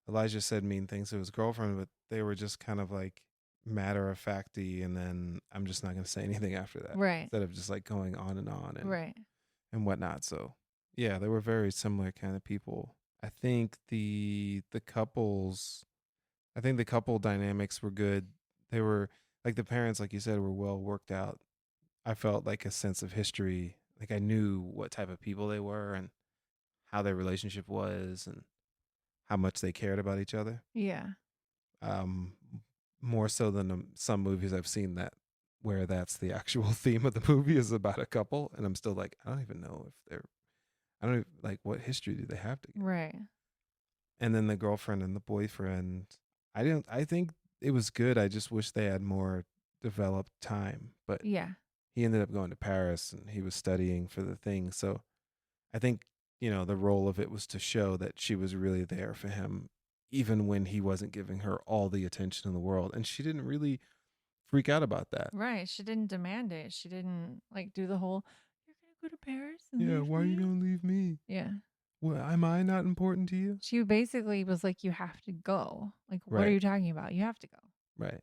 Speaker 3: Elijah said mean things to his girlfriend, but they were just kind of like matter of facty, and then I'm just not going to say anything after that.
Speaker 2: Right.
Speaker 3: Instead of just like going on and
Speaker 2: Right.
Speaker 3: and whatnot. So yeah, they were very similar kind of people. I think the couples, I think the couple dynamics were good. They were like the parents, like you said, were well worked out. I felt like a sense of history. Like I knew what type of people they were and how their relationship was and how much they cared about each other.
Speaker 2: Yeah.
Speaker 3: um, more so than some movies I've seen that where that's the actual theme of the movie is about a couple, and I'm still like, I don't even know if they're, I don't even, like, what history do they have together?
Speaker 2: Right.
Speaker 3: And then the girlfriend and the boyfriend, I think it was good. I just wish they had more developed time, but
Speaker 2: Yeah.
Speaker 3: he ended up going to Paris and he was studying for the thing. So I think, the role of it was to show that she was really there for him, even when he wasn't giving her all the attention in the world. And she didn't really freak out about that.
Speaker 2: Right. She didn't demand it. She didn't like do the whole, you're going to go to Paris and
Speaker 3: Yeah,
Speaker 2: leave
Speaker 3: why are you
Speaker 2: me?
Speaker 3: going to leave me?
Speaker 2: Yeah.
Speaker 3: Well, am I not important to you?
Speaker 2: She basically was like, you have to go. Like, what are
Speaker 3: Right,
Speaker 2: you talking about? You have to go.
Speaker 3: right.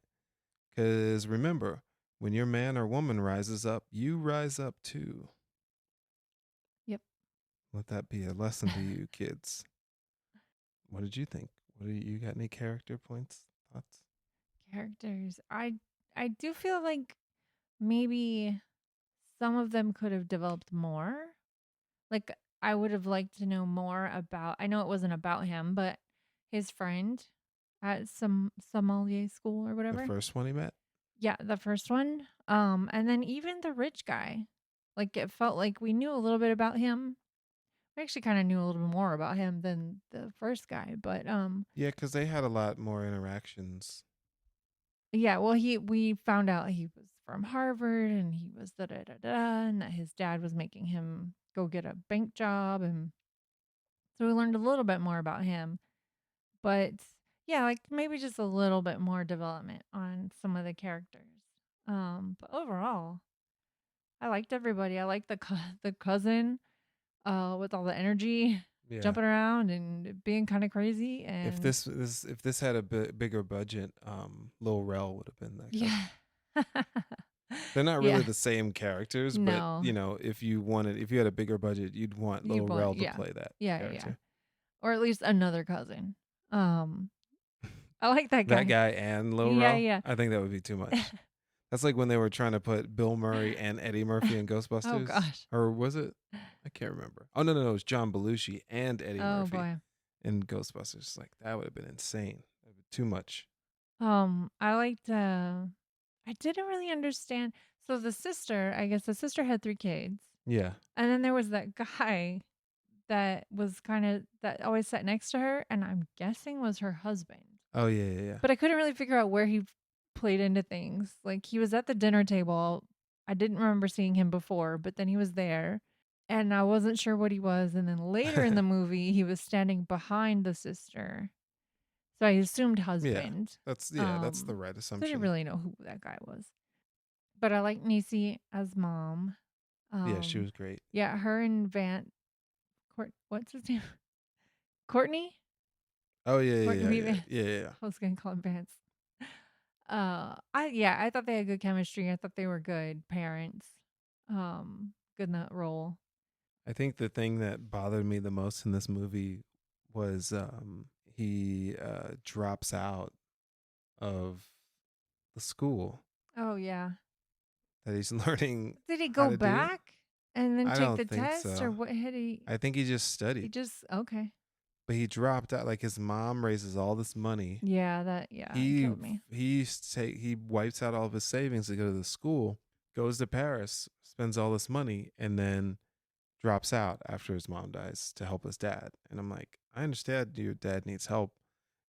Speaker 3: Because remember, when your man or woman rises up, you rise up too.
Speaker 2: Yep.
Speaker 3: Let that be a lesson to you, kids. What did you think? What do you got? Any character points, thoughts?
Speaker 2: Characters. I do feel like maybe some of them could have developed more. Like I would have liked to know more about, I know it wasn't about him, but his friend at some sommelier school or
Speaker 3: The
Speaker 2: whatever.
Speaker 3: first one he met.
Speaker 2: Yeah, the first one. And then even the rich guy. Like it felt like we knew a little bit about him. I actually kind of knew a little bit more about him than the first guy, but
Speaker 3: Yeah, because they had a lot more interactions.
Speaker 2: yeah, well we found out he was from Harvard and he was da da da da and that his dad was making him go get a bank job, and so we learned a little bit more about him. But yeah, like maybe just a little bit more development on some of the characters. But overall, I liked everybody. I liked the cousin with all the energy,
Speaker 3: Yeah.
Speaker 2: jumping around and being kind of crazy,
Speaker 3: If
Speaker 2: and
Speaker 3: this had a bigger budget, Lil Rel would have been that cousin.
Speaker 2: yeah.
Speaker 3: They're not really
Speaker 2: Yeah.
Speaker 3: the same characters, but
Speaker 2: No.
Speaker 3: if you had a bigger budget, you'd want
Speaker 2: You
Speaker 3: Lil
Speaker 2: want,
Speaker 3: Rel to
Speaker 2: yeah.
Speaker 3: play that
Speaker 2: Yeah, yeah, yeah.
Speaker 3: character.
Speaker 2: Or at least another cousin. Um I like that
Speaker 3: That
Speaker 2: guy.
Speaker 3: guy and Lil
Speaker 2: Yeah,
Speaker 3: Rel,
Speaker 2: yeah.
Speaker 3: I think that would be too much. That's like when they were trying to put Bill Murray and Eddie Murphy in Ghostbusters.
Speaker 2: Oh gosh.
Speaker 3: Or was it? I can't remember. Oh, no, it was John Belushi and Eddie
Speaker 2: Oh
Speaker 3: Murphy
Speaker 2: boy.
Speaker 3: in Ghostbusters. Like, that would have been insane. That would be too much.
Speaker 2: I liked I didn't really understand. So the sister, I guess the sister had 3 kids.
Speaker 3: Yeah.
Speaker 2: And then there was that guy that was kind of that always sat next to her, and I'm guessing was her husband.
Speaker 3: Oh, yeah.
Speaker 2: But I couldn't really figure out where he played into things. Like he was at the dinner table. I didn't remember seeing him before, but then he was there and I wasn't sure what he was. And then later in the movie, he was standing behind the sister. So I assumed husband.
Speaker 3: That's the right
Speaker 2: So I
Speaker 3: assumption.
Speaker 2: didn't really know who that guy was. But I like Niecy as mom.
Speaker 3: Yeah, she was great.
Speaker 2: Yeah, her and what's his name? Courtney?
Speaker 3: Oh, yeah.
Speaker 2: Courtney Vance.
Speaker 3: Yeah.
Speaker 2: I was gonna call him Vance. I thought they had good chemistry. I thought they were good parents. Good in that role.
Speaker 3: I think the thing that bothered me the most in this movie was he drops out of the school
Speaker 2: Oh yeah.
Speaker 3: that he's learning.
Speaker 2: Did he
Speaker 3: how
Speaker 2: go
Speaker 3: to do.
Speaker 2: back and then
Speaker 3: I
Speaker 2: take
Speaker 3: don't
Speaker 2: the
Speaker 3: think
Speaker 2: test,
Speaker 3: so.
Speaker 2: or what? Had he?
Speaker 3: I think he just
Speaker 2: He
Speaker 3: studied,
Speaker 2: just okay.
Speaker 3: but he dropped out. Like, his mom raises all this money.
Speaker 2: Yeah, that it
Speaker 3: He
Speaker 2: killed me.
Speaker 3: he wipes out all of his savings to go to the school, goes to Paris, spends all this money, and then drops out after his mom dies to help his dad. And I'm like, I understand your dad needs help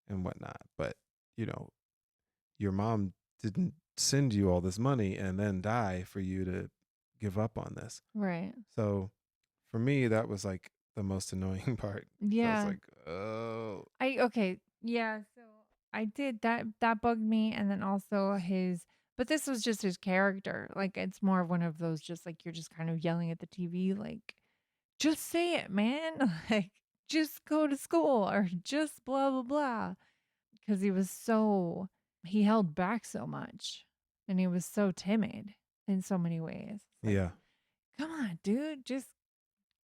Speaker 3: and whatnot, but your mom didn't send you all this money and then die for you to give up on this.
Speaker 2: Right.
Speaker 3: So for me, that was like the most annoying part. I was
Speaker 2: Yeah.
Speaker 3: like, oh,
Speaker 2: Okay. Yeah. So I did that. That bugged me, and then also his. But this was just his character. Like it's more of one of those, just like you're just kind of yelling at the TV, like, just say it, man. Like, just go to school or just blah blah blah. Because he held back so much, and he was so timid in so many ways. Like,
Speaker 3: yeah.
Speaker 2: come on, dude, just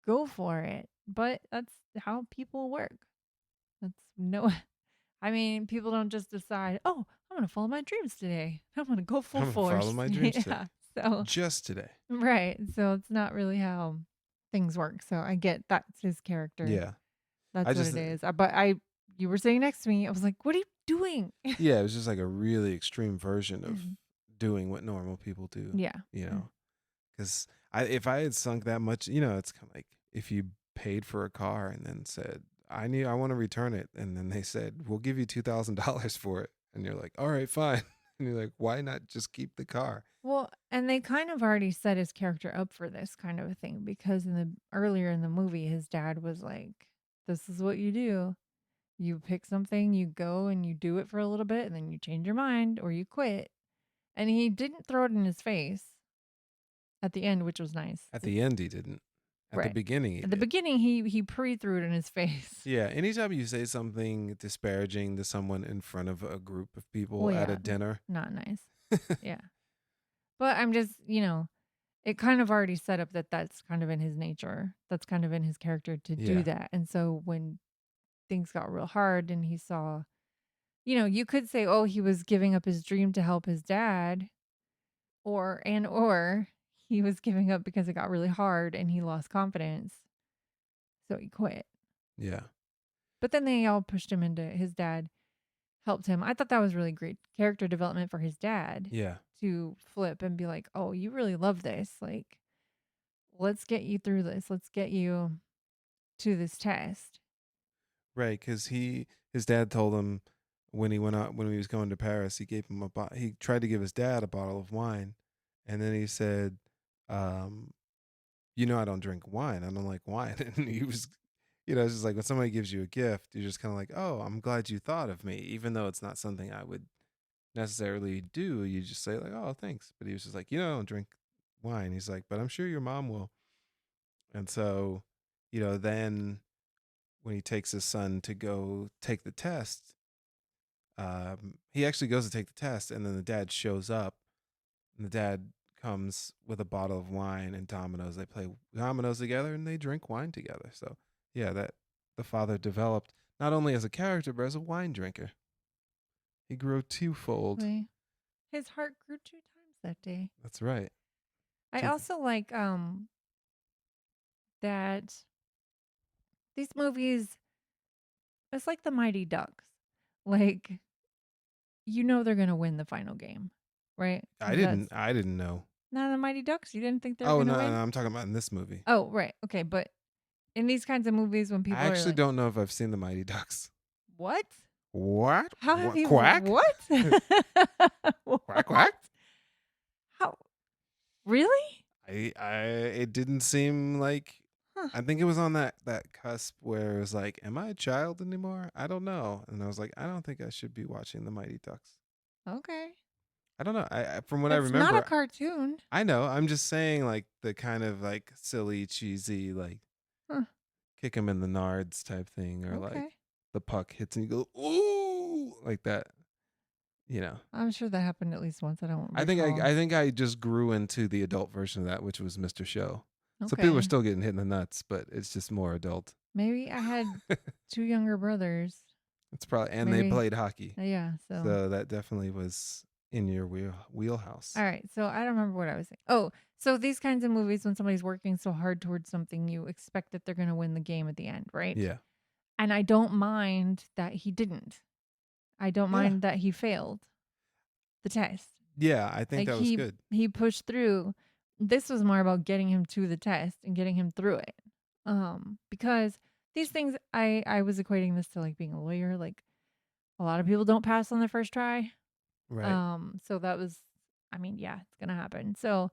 Speaker 2: go for it. But that's how people work. That's no. I mean, people don't just decide, oh, I'm going to follow my dreams today. I'm going to go full
Speaker 3: I'm gonna
Speaker 2: force.
Speaker 3: follow my dreams today.
Speaker 2: Yeah. So,
Speaker 3: Just today.
Speaker 2: right. So it's not really how things work. So I get that's his character.
Speaker 3: Yeah.
Speaker 2: That's
Speaker 3: I
Speaker 2: what
Speaker 3: just
Speaker 2: it is. But I you were sitting next to me. I was like, what are you doing?
Speaker 3: Yeah, it was just like a really extreme version of doing what normal people do.
Speaker 2: Yeah.
Speaker 3: You know, because if I had sunk that much, you know, it's kind of like if you paid for a car and then said, I want to return it. And then they said, we'll give you $2,000 for it. And you're like, all right, fine. And you're like, why not just keep the car?
Speaker 2: Well, and they kind of already set his character up for this kind of a thing because earlier in the movie, his dad was like, this is what you do. You pick something, you go and you do it for a little bit, and then you change your mind or you quit. And he didn't throw it in his face at the end, which was nice.
Speaker 3: At the end, he didn't. At the beginning, he
Speaker 2: At the
Speaker 3: did.
Speaker 2: beginning, he pre-threw it in his face.
Speaker 3: Yeah, anytime you say something disparaging to someone in front of a group of people
Speaker 2: Well,
Speaker 3: at
Speaker 2: yeah,
Speaker 3: a dinner.
Speaker 2: not nice. Yeah. But I'm just, it kind of already set up that that's kind of in his nature. That's kind of in his character to
Speaker 3: Yeah.
Speaker 2: do that. And so when things got real hard and he saw, you could say, oh, he was giving up his dream to help his dad, or he was giving up because it got really hard and he lost confidence. So he quit.
Speaker 3: Yeah.
Speaker 2: But then they all pushed him into his dad helped him. I thought that was really great character development for his dad.
Speaker 3: Yeah.
Speaker 2: To flip and be like, oh, you really love this. Like, let's get you through this. Let's get you to this test.
Speaker 3: Right, because his dad told him when he was going to Paris, he gave him he tried to give his dad a bottle of wine, and then he said, I don't drink wine. I don't like wine. And he was, it's just like when somebody gives you a gift, you're just kind of like, oh, I'm glad you thought of me, even though it's not something I would necessarily do. You just say like, oh, thanks. But he was just like, I don't drink wine. He's like, but I'm sure your mom will. And so, then when he takes his son to go take the test, he actually goes to take the test, and then the dad shows up, and the dad comes with a bottle of wine and dominoes. They play dominoes together and they drink wine together. So yeah, that the father developed not only as a character but as a wine drinker. He grew twofold.
Speaker 2: His heart grew 2 times that day.
Speaker 3: That's right.
Speaker 2: I also like that these movies, it's like the Mighty Ducks. Like, they're gonna win the final game, right?
Speaker 3: I didn't know.
Speaker 2: Not the Mighty Ducks. You didn't think they were
Speaker 3: Oh
Speaker 2: gonna
Speaker 3: no,
Speaker 2: win?
Speaker 3: no, I'm talking about in this movie.
Speaker 2: Oh, right. Okay, but in these kinds of movies, when people
Speaker 3: I actually
Speaker 2: are like,
Speaker 3: don't know if I've seen the Mighty Ducks.
Speaker 2: What?
Speaker 3: What?
Speaker 2: How have you?
Speaker 3: Quack?
Speaker 2: What?
Speaker 3: Quack quack?
Speaker 2: How? Really?
Speaker 3: It didn't seem like. I think it was on that cusp where it was like, am I a child anymore? I don't know. And I was like, I don't think I should be watching the Mighty Ducks.
Speaker 2: Okay.
Speaker 3: I don't know. From what I remember,
Speaker 2: it's not a cartoon.
Speaker 3: I know. I'm just saying, like the kind of like silly, cheesy, like kick him in the nards type thing, or like the puck hits and you go ooh, like that.
Speaker 2: I'm sure that happened at least once. I don't.
Speaker 3: I think I just grew into the adult version of that, which was Mr. Show.
Speaker 2: Okay.
Speaker 3: So people are still getting hit in the nuts, but it's just more adult.
Speaker 2: Maybe I had 2 younger brothers.
Speaker 3: It's probably, and they played hockey.
Speaker 2: Yeah.
Speaker 3: So that definitely was in your wheelhouse.
Speaker 2: All right. So I don't remember what I was saying. Oh, so these kinds of movies, when somebody's working so hard towards something, you expect that they're going to win the game at the end, right?
Speaker 3: Yeah.
Speaker 2: And I don't mind that he didn't. I don't mind that he failed the test.
Speaker 3: Yeah, I think that was good.
Speaker 2: He pushed through. This was more about getting him to the test and getting him through it. Because these things, I was equating this to like being a lawyer. Like, a lot of people don't pass on their first try.
Speaker 3: Right.
Speaker 2: So that was, it's going to happen. So,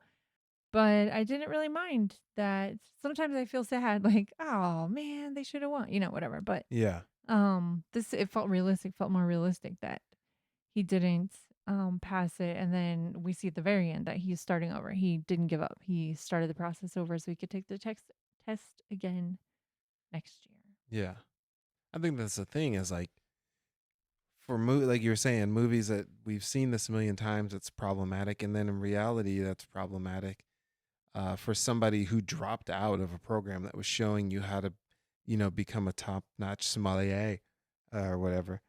Speaker 2: but I didn't really mind that. Sometimes I feel sad, like, oh man, they should have won, whatever. But
Speaker 3: yeah,
Speaker 2: it felt realistic, felt more realistic that he didn't pass it, and then we see at the very end that he's starting over. He didn't give up. He started the process over so he could take the test again next year.
Speaker 3: Yeah, I think that's the thing is like for like you were saying, movies that we've seen this a million times, it's problematic, and then in reality, that's problematic for somebody who dropped out of a program that was showing you how to, become a top-notch sommelier or whatever.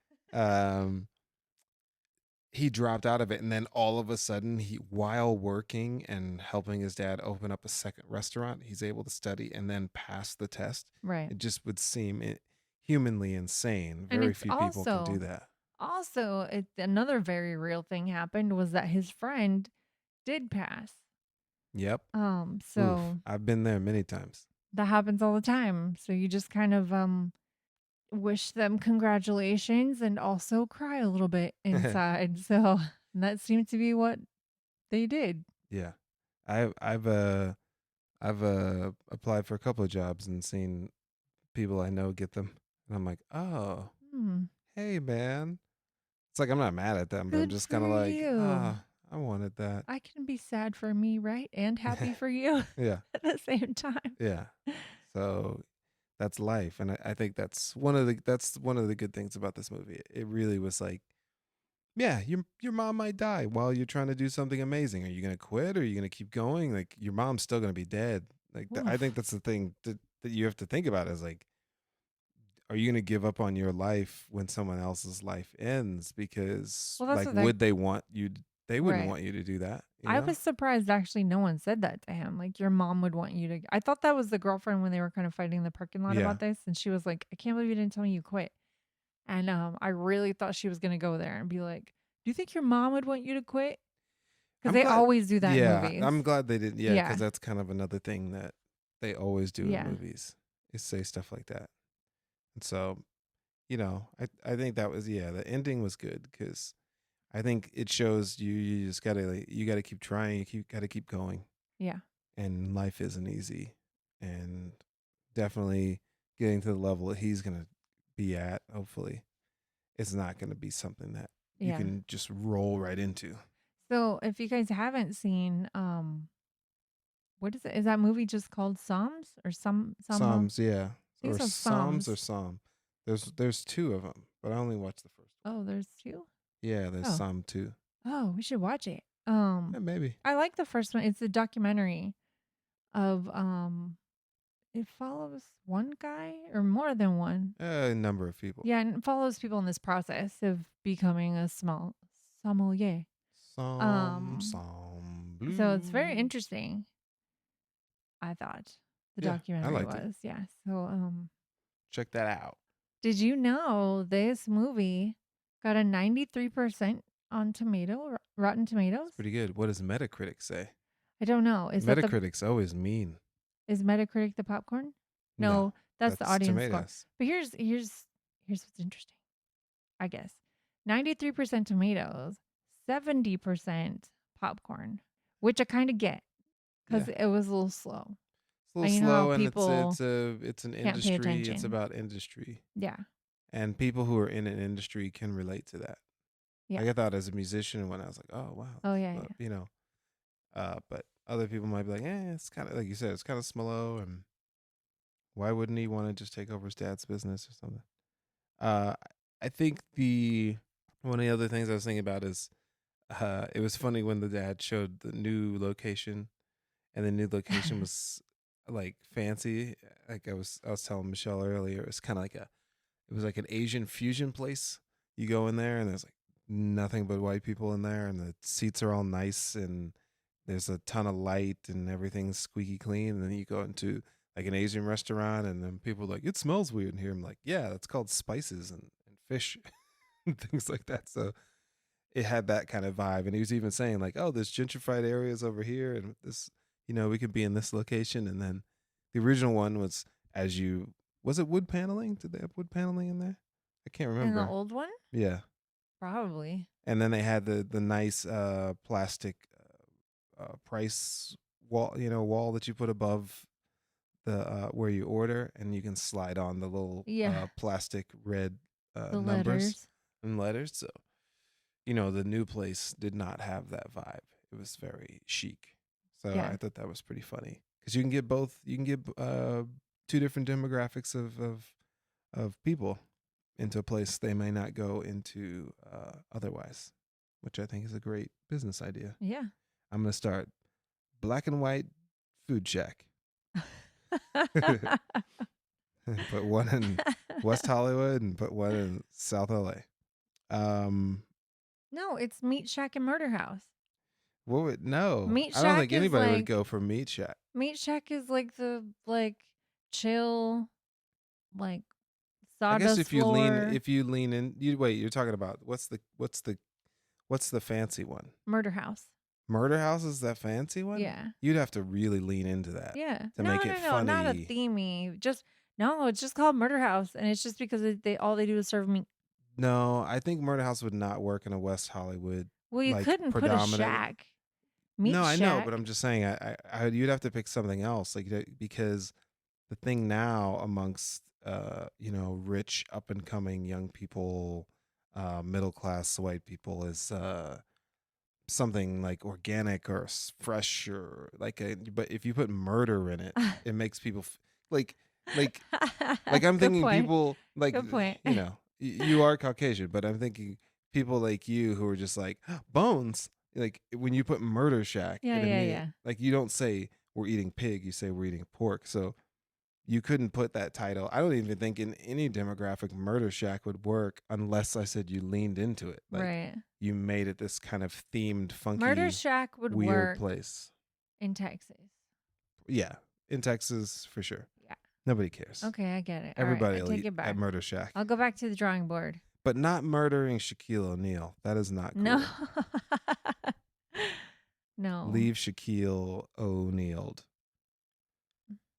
Speaker 3: He dropped out of it, and then all of a sudden, while working and helping his dad open up a second restaurant, he's able to study and then pass the test.
Speaker 2: Right.
Speaker 3: It just would seem humanly insane.
Speaker 2: And
Speaker 3: Very
Speaker 2: it's
Speaker 3: few people can do
Speaker 2: also
Speaker 3: that.
Speaker 2: also another very real thing happened was that his friend did pass.
Speaker 3: Yep. Oof.
Speaker 2: So
Speaker 3: I've been there many times.
Speaker 2: that happens all the time. So you just kind of wish them congratulations and also cry a little bit inside. So that seemed to be what they did.
Speaker 3: Yeah. I've applied for a couple of jobs and seen people I know get them, and I'm like, oh,
Speaker 2: Hmm.
Speaker 3: hey man. It's like I'm not mad at them, but I'm
Speaker 2: Good
Speaker 3: just
Speaker 2: for
Speaker 3: kind of like,
Speaker 2: you.
Speaker 3: I wanted that.
Speaker 2: I can be sad for me, right? And happy for you
Speaker 3: Yeah,
Speaker 2: at the same time.
Speaker 3: yeah. So that's life, and I think that's one of the good things about this movie. It really was like, yeah, your mom might die while you're trying to do something amazing. Are you gonna quit or are you gonna keep going? Like your mom's still gonna be dead. Like I think
Speaker 2: Oof.
Speaker 3: that's the thing that you have to think about is like, are you gonna give up on your life when someone else's life ends? Because
Speaker 2: Well, that's
Speaker 3: like,
Speaker 2: what
Speaker 3: would they want you? They wouldn't
Speaker 2: right.
Speaker 3: want you to do that, you
Speaker 2: I
Speaker 3: know?
Speaker 2: was surprised actually no one said that to him. Like your mom would want you to. I thought that was the girlfriend when they were kind of fighting in the parking lot
Speaker 3: Yeah.
Speaker 2: about this, and she was like, "I can't believe you didn't tell me you quit." And I really thought she was gonna go there and be like, "Do you think your mom would want you to quit?" Because
Speaker 3: I'm
Speaker 2: they
Speaker 3: glad.
Speaker 2: always do that in
Speaker 3: Yeah,
Speaker 2: movies.
Speaker 3: I'm glad they didn't. Yeah, because
Speaker 2: Yeah,
Speaker 3: that's kind of another thing that they always do in
Speaker 2: yeah,
Speaker 3: movies is say stuff like that. And so, I think that was the ending was good because I think it shows you just gotta you gotta keep trying, gotta keep going,
Speaker 2: yeah,
Speaker 3: and life isn't easy, and definitely getting to the level that he's gonna be at. Hopefully, it's not gonna be something that you
Speaker 2: yeah.
Speaker 3: can just roll right into.
Speaker 2: So if you guys haven't seen, what is it? Is that movie just called Psalms or some?
Speaker 3: Psalms, yeah,
Speaker 2: I think
Speaker 3: or
Speaker 2: so.
Speaker 3: Psalms or
Speaker 2: Psalms.
Speaker 3: Psalm. There's two of them, but I only watched the first one.
Speaker 2: Oh, there's two.
Speaker 3: Yeah, there's
Speaker 2: Oh,
Speaker 3: Psalm 2.
Speaker 2: oh, we should watch it.
Speaker 3: Yeah, maybe
Speaker 2: I like the first one. It's a documentary of it follows one guy or more than one.
Speaker 3: a number of people.
Speaker 2: Yeah, and it follows people in this process of becoming a small sommelier. Um
Speaker 3: Psalm
Speaker 2: so it's very
Speaker 3: Blue.
Speaker 2: interesting, I thought. The
Speaker 3: Yeah, I
Speaker 2: documentary
Speaker 3: liked it.
Speaker 2: was. Yeah. So
Speaker 3: Check that out.
Speaker 2: did you know this movie got a 93% on Rotten
Speaker 3: It's
Speaker 2: Tomatoes?
Speaker 3: pretty good. What does Metacritic say?
Speaker 2: I don't know.
Speaker 3: Metacritic's always mean.
Speaker 2: Is Metacritic the popcorn?
Speaker 3: No,
Speaker 2: No, that's the
Speaker 3: that's
Speaker 2: audience score.
Speaker 3: tomatoes.
Speaker 2: But here's what's interesting. I guess 93% tomatoes, 70% popcorn, which I kind of get
Speaker 3: Yeah,
Speaker 2: because it was a little slow.
Speaker 3: it's a little
Speaker 2: And you know how
Speaker 3: slow, and
Speaker 2: people
Speaker 3: it's an
Speaker 2: can't pay
Speaker 3: industry. It's
Speaker 2: attention.
Speaker 3: about industry,
Speaker 2: Yeah,
Speaker 3: and people who are in an industry can relate to that.
Speaker 2: yeah.
Speaker 3: Like I thought as a musician when I was like, oh wow,
Speaker 2: Oh yeah, yeah.
Speaker 3: But other people might be like, it's kind of like you said, it's kind of slow, and why wouldn't he want to just take over his dad's business or something? Uh, I think the one of the other things I was thinking about is it was funny when the dad showed the new location, and the new location was like fancy. Like I was telling Michelle earlier, it was like an Asian fusion place. You go in there and there's like nothing but white people in there, and the seats are all nice, and there's a ton of light, and everything's squeaky clean. And then you go into like an Asian restaurant, and then people are like, it smells weird in here. I'm like, yeah, that's called spices and fish and things like that. So it had that kind of vibe. And he was even saying like, oh, there's gentrified areas over here, and this, we could be in this location. And then the original one was was it wood paneling? Did they have wood paneling in there? I can't
Speaker 2: And the
Speaker 3: remember.
Speaker 2: old one,
Speaker 3: Yeah.
Speaker 2: probably.
Speaker 3: And then they had the nice plastic price wall that you put above the where you order, and you can slide on the little
Speaker 2: Yeah,
Speaker 3: plastic red
Speaker 2: the
Speaker 3: numbers
Speaker 2: letters.
Speaker 3: and letters. So the new place did not have that vibe. It was very chic. So
Speaker 2: Yeah,
Speaker 3: I thought that was pretty funny because you can get both. You can get two different demographics of people into a place they may not go into otherwise, which I think is a great business idea.
Speaker 2: yeah.
Speaker 3: I'm gonna start black and white food shack. Put one in West Hollywood and put one in South LA. Um,
Speaker 2: No, it's Meat Shack and Murder House.
Speaker 3: what would no?
Speaker 2: Meat
Speaker 3: I don't think
Speaker 2: Shack is
Speaker 3: anybody would
Speaker 2: like
Speaker 3: go for Meat Shack.
Speaker 2: Meat Shack is like the chill, like
Speaker 3: I guess
Speaker 2: Sawdust floor.
Speaker 3: if you lean in, you're talking about what's the fancy one?
Speaker 2: Murder House.
Speaker 3: Murder House is that fancy one?
Speaker 2: Yeah.
Speaker 3: You'd have to really lean into that
Speaker 2: Yeah.
Speaker 3: to
Speaker 2: No,
Speaker 3: make
Speaker 2: no,
Speaker 3: it
Speaker 2: no, not a
Speaker 3: funny.
Speaker 2: themey. It's just called Murder House, and it's just because all they do is serve meat.
Speaker 3: No, I think Murder House would not work in a West Hollywood.
Speaker 2: Well, you
Speaker 3: like
Speaker 2: couldn't put a shack. Meat
Speaker 3: No, I
Speaker 2: shack.
Speaker 3: know, but I'm just saying, you'd have to pick something else, because the thing now amongst rich up and coming young people, middle class white people is something like organic or fresh or but if you put murder in it, it makes people like I'm
Speaker 2: Good
Speaker 3: thinking
Speaker 2: point.
Speaker 3: people like
Speaker 2: Good point.
Speaker 3: you are Caucasian, but I'm thinking people like you who are just like bones. Like when you put murder shack
Speaker 2: Yeah,
Speaker 3: in a
Speaker 2: yeah,
Speaker 3: meat,
Speaker 2: yeah.
Speaker 3: like you don't say we're eating pig, you say we're eating pork. So you couldn't put that title. I don't even think in any demographic murder shack would work unless I said you leaned into it. Like
Speaker 2: Right.
Speaker 3: you made it this kind of themed, funky,
Speaker 2: Murder shack would
Speaker 3: weird
Speaker 2: work
Speaker 3: place.
Speaker 2: in Texas.
Speaker 3: Yeah, in Texas for sure.
Speaker 2: Yeah.
Speaker 3: Nobody cares.
Speaker 2: Okay, I get it.
Speaker 3: Everybody
Speaker 2: All right, I
Speaker 3: will
Speaker 2: take
Speaker 3: eat
Speaker 2: it back.
Speaker 3: at Murder Shack.
Speaker 2: I'll go back to the drawing board.
Speaker 3: But not murdering Shaquille O'Neal. That is not cool.
Speaker 2: No. No.
Speaker 3: Leave Shaquille O'Neal'd.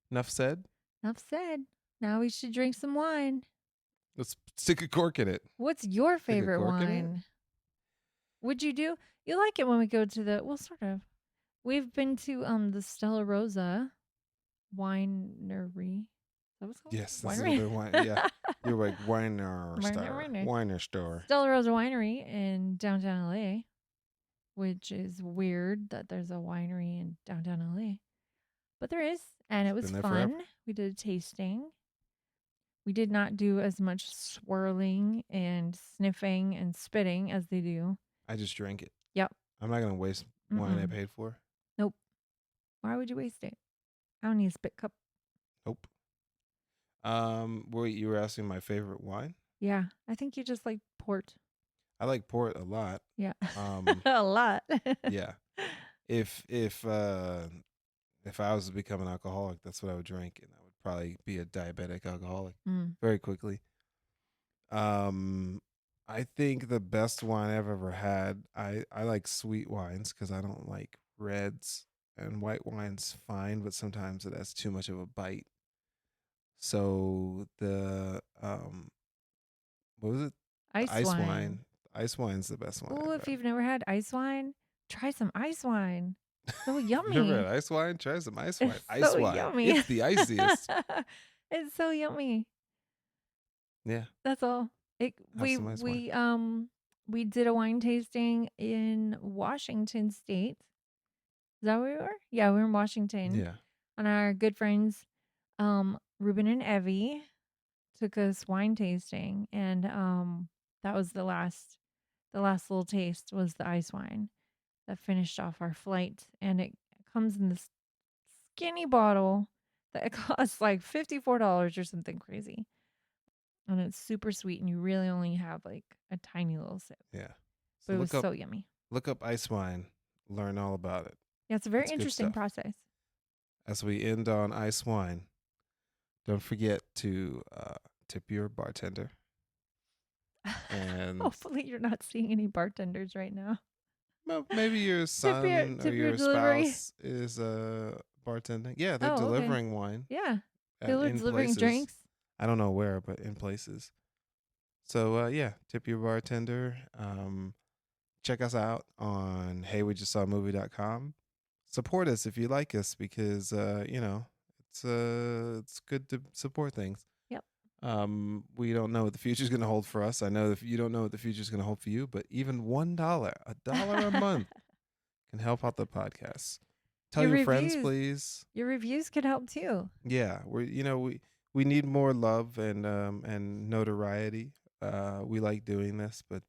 Speaker 3: Enough said?
Speaker 2: Enough said. Now we should drink some wine.
Speaker 3: Let's stick a cork in it.
Speaker 2: What's your
Speaker 3: Stick a
Speaker 2: favorite
Speaker 3: cork in it?
Speaker 2: wine? Would you do? You like it when we go to sort of. We've been to the Stella Rosa winery. Is that what's called?
Speaker 3: Yes, this is
Speaker 2: Winery?
Speaker 3: the wine. Yeah, you're like winer store.
Speaker 2: Stella Rosa Winery in downtown LA, which is weird that there's a winery in downtown LA, but there is, and it was
Speaker 3: Been there
Speaker 2: fun.
Speaker 3: forever.
Speaker 2: We did a tasting. We did not do as much swirling and sniffing and spitting as they do.
Speaker 3: I just drank it.
Speaker 2: Yep.
Speaker 3: I'm not gonna waste wine I paid for.
Speaker 2: Nope. Why would you waste it? I don't need a spit cup.
Speaker 3: Nope. You were asking my favorite wine?
Speaker 2: Yeah, I think you just like port.
Speaker 3: I like port a lot.
Speaker 2: Yeah.
Speaker 3: Um,
Speaker 2: A lot.
Speaker 3: yeah. If I was to become an alcoholic, that's what I would drink, and I would probably be a diabetic alcoholic very quickly. I think the best wine I've ever had, I like sweet wines because I don't like reds, and white wine's fine, but sometimes it has too much of a bite. So the what was it?
Speaker 2: Ice wine.
Speaker 3: Ice wine's the best wine.
Speaker 2: Oh, if you've never had ice wine, try some ice wine. So yummy.
Speaker 3: Never had ice wine? Try some ice wine.
Speaker 2: It's
Speaker 3: Ice
Speaker 2: so
Speaker 3: wine.
Speaker 2: yummy.
Speaker 3: It's the iciest.
Speaker 2: It's so yummy.
Speaker 3: Yeah.
Speaker 2: That's all.
Speaker 3: Have some ice
Speaker 2: We did a wine tasting in Washington State. Is that where we were? Yeah, we were in Washington.
Speaker 3: Yeah.
Speaker 2: And our good friends, Ruben and Evie, took us wine tasting, and that was the last little taste was the ice wine that finished off our flight, and it comes in this skinny bottle that costs like $54 or something crazy, and it's super sweet, and you really only have like a tiny little sip.
Speaker 3: Yeah.
Speaker 2: But it was so yummy.
Speaker 3: Look up ice wine. Learn all about it.
Speaker 2: Yeah, it's a very
Speaker 3: It's good
Speaker 2: interesting
Speaker 3: stuff.
Speaker 2: process.
Speaker 3: As we end on ice wine, don't forget to tip your bartender. And
Speaker 2: Hopefully you're not seeing any bartenders right now.
Speaker 3: well, maybe your son or
Speaker 2: tip your
Speaker 3: your
Speaker 2: delivery.
Speaker 3: spouse is bartending. Yeah, they're
Speaker 2: Oh, okay.
Speaker 3: delivering wine.
Speaker 2: Yeah.
Speaker 3: in
Speaker 2: They're delivering
Speaker 3: places.
Speaker 2: drinks.
Speaker 3: I don't know where, but in places. So yeah, tip your bartender. Check us out on heywejustsawmovie.com. Support us if you like us because it's good to support things.
Speaker 2: Yep.
Speaker 3: We don't know what the future's going to hold for us. I know that you don't know what the future's going to hold for you, but even $1, $1 a month can help out the podcast. Tell your friends, please.
Speaker 2: Your reviews could help too.
Speaker 3: Yeah, we need more love and notoriety. We like doing this, but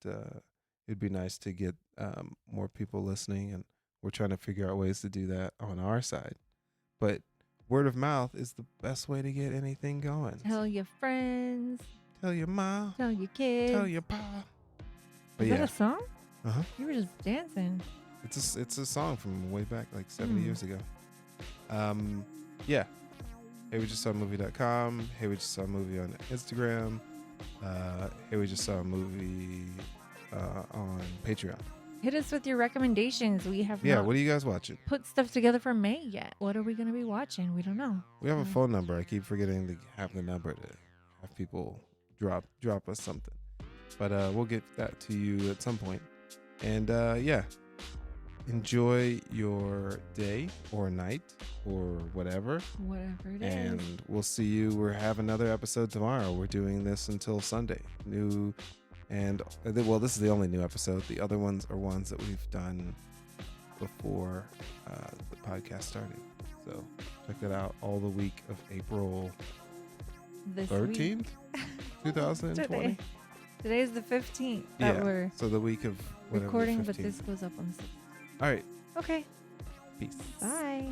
Speaker 3: it'd be nice to get more people listening, and we're trying to figure out ways to do that on our side. But word of mouth is the best way to get anything going.
Speaker 2: Tell your friends.
Speaker 3: Tell your mom.
Speaker 2: Tell your kids.
Speaker 3: Tell your pa. But
Speaker 2: Is
Speaker 3: yeah,
Speaker 2: that a song?
Speaker 3: uh-huh.
Speaker 2: You were just dancing.
Speaker 3: It's a song from way back, like 70 years ago. Yeah. HeyWeJustSawMovie.com. HeyWeJustSawMovie on Instagram. Hey, we just saw a movie on Patreon.
Speaker 2: Hit us with your recommendations. We have
Speaker 3: Yeah,
Speaker 2: not
Speaker 3: what are you guys watching?
Speaker 2: put stuff together for May yet. What are we going to be watching? We don't know.
Speaker 3: We have a phone number. I keep forgetting to have the number to have people drop us something. But we'll get that to you at some point. And yeah, enjoy your day or night or whatever.
Speaker 2: Whatever it is.
Speaker 3: And we'll see you. We'll have another episode tomorrow. We're doing this until Sunday. Well, this is the only new episode. The other ones are ones that we've done before the podcast started. So check that out all the week of April
Speaker 2: This
Speaker 3: 13th,
Speaker 2: week.
Speaker 3: 2020.
Speaker 2: Today is the 15th that we're
Speaker 3: So the week of whatever,
Speaker 2: recording, but
Speaker 3: 15th.
Speaker 2: this goes up on the 6th.
Speaker 3: All right.
Speaker 2: Okay.
Speaker 3: Peace.
Speaker 2: Bye.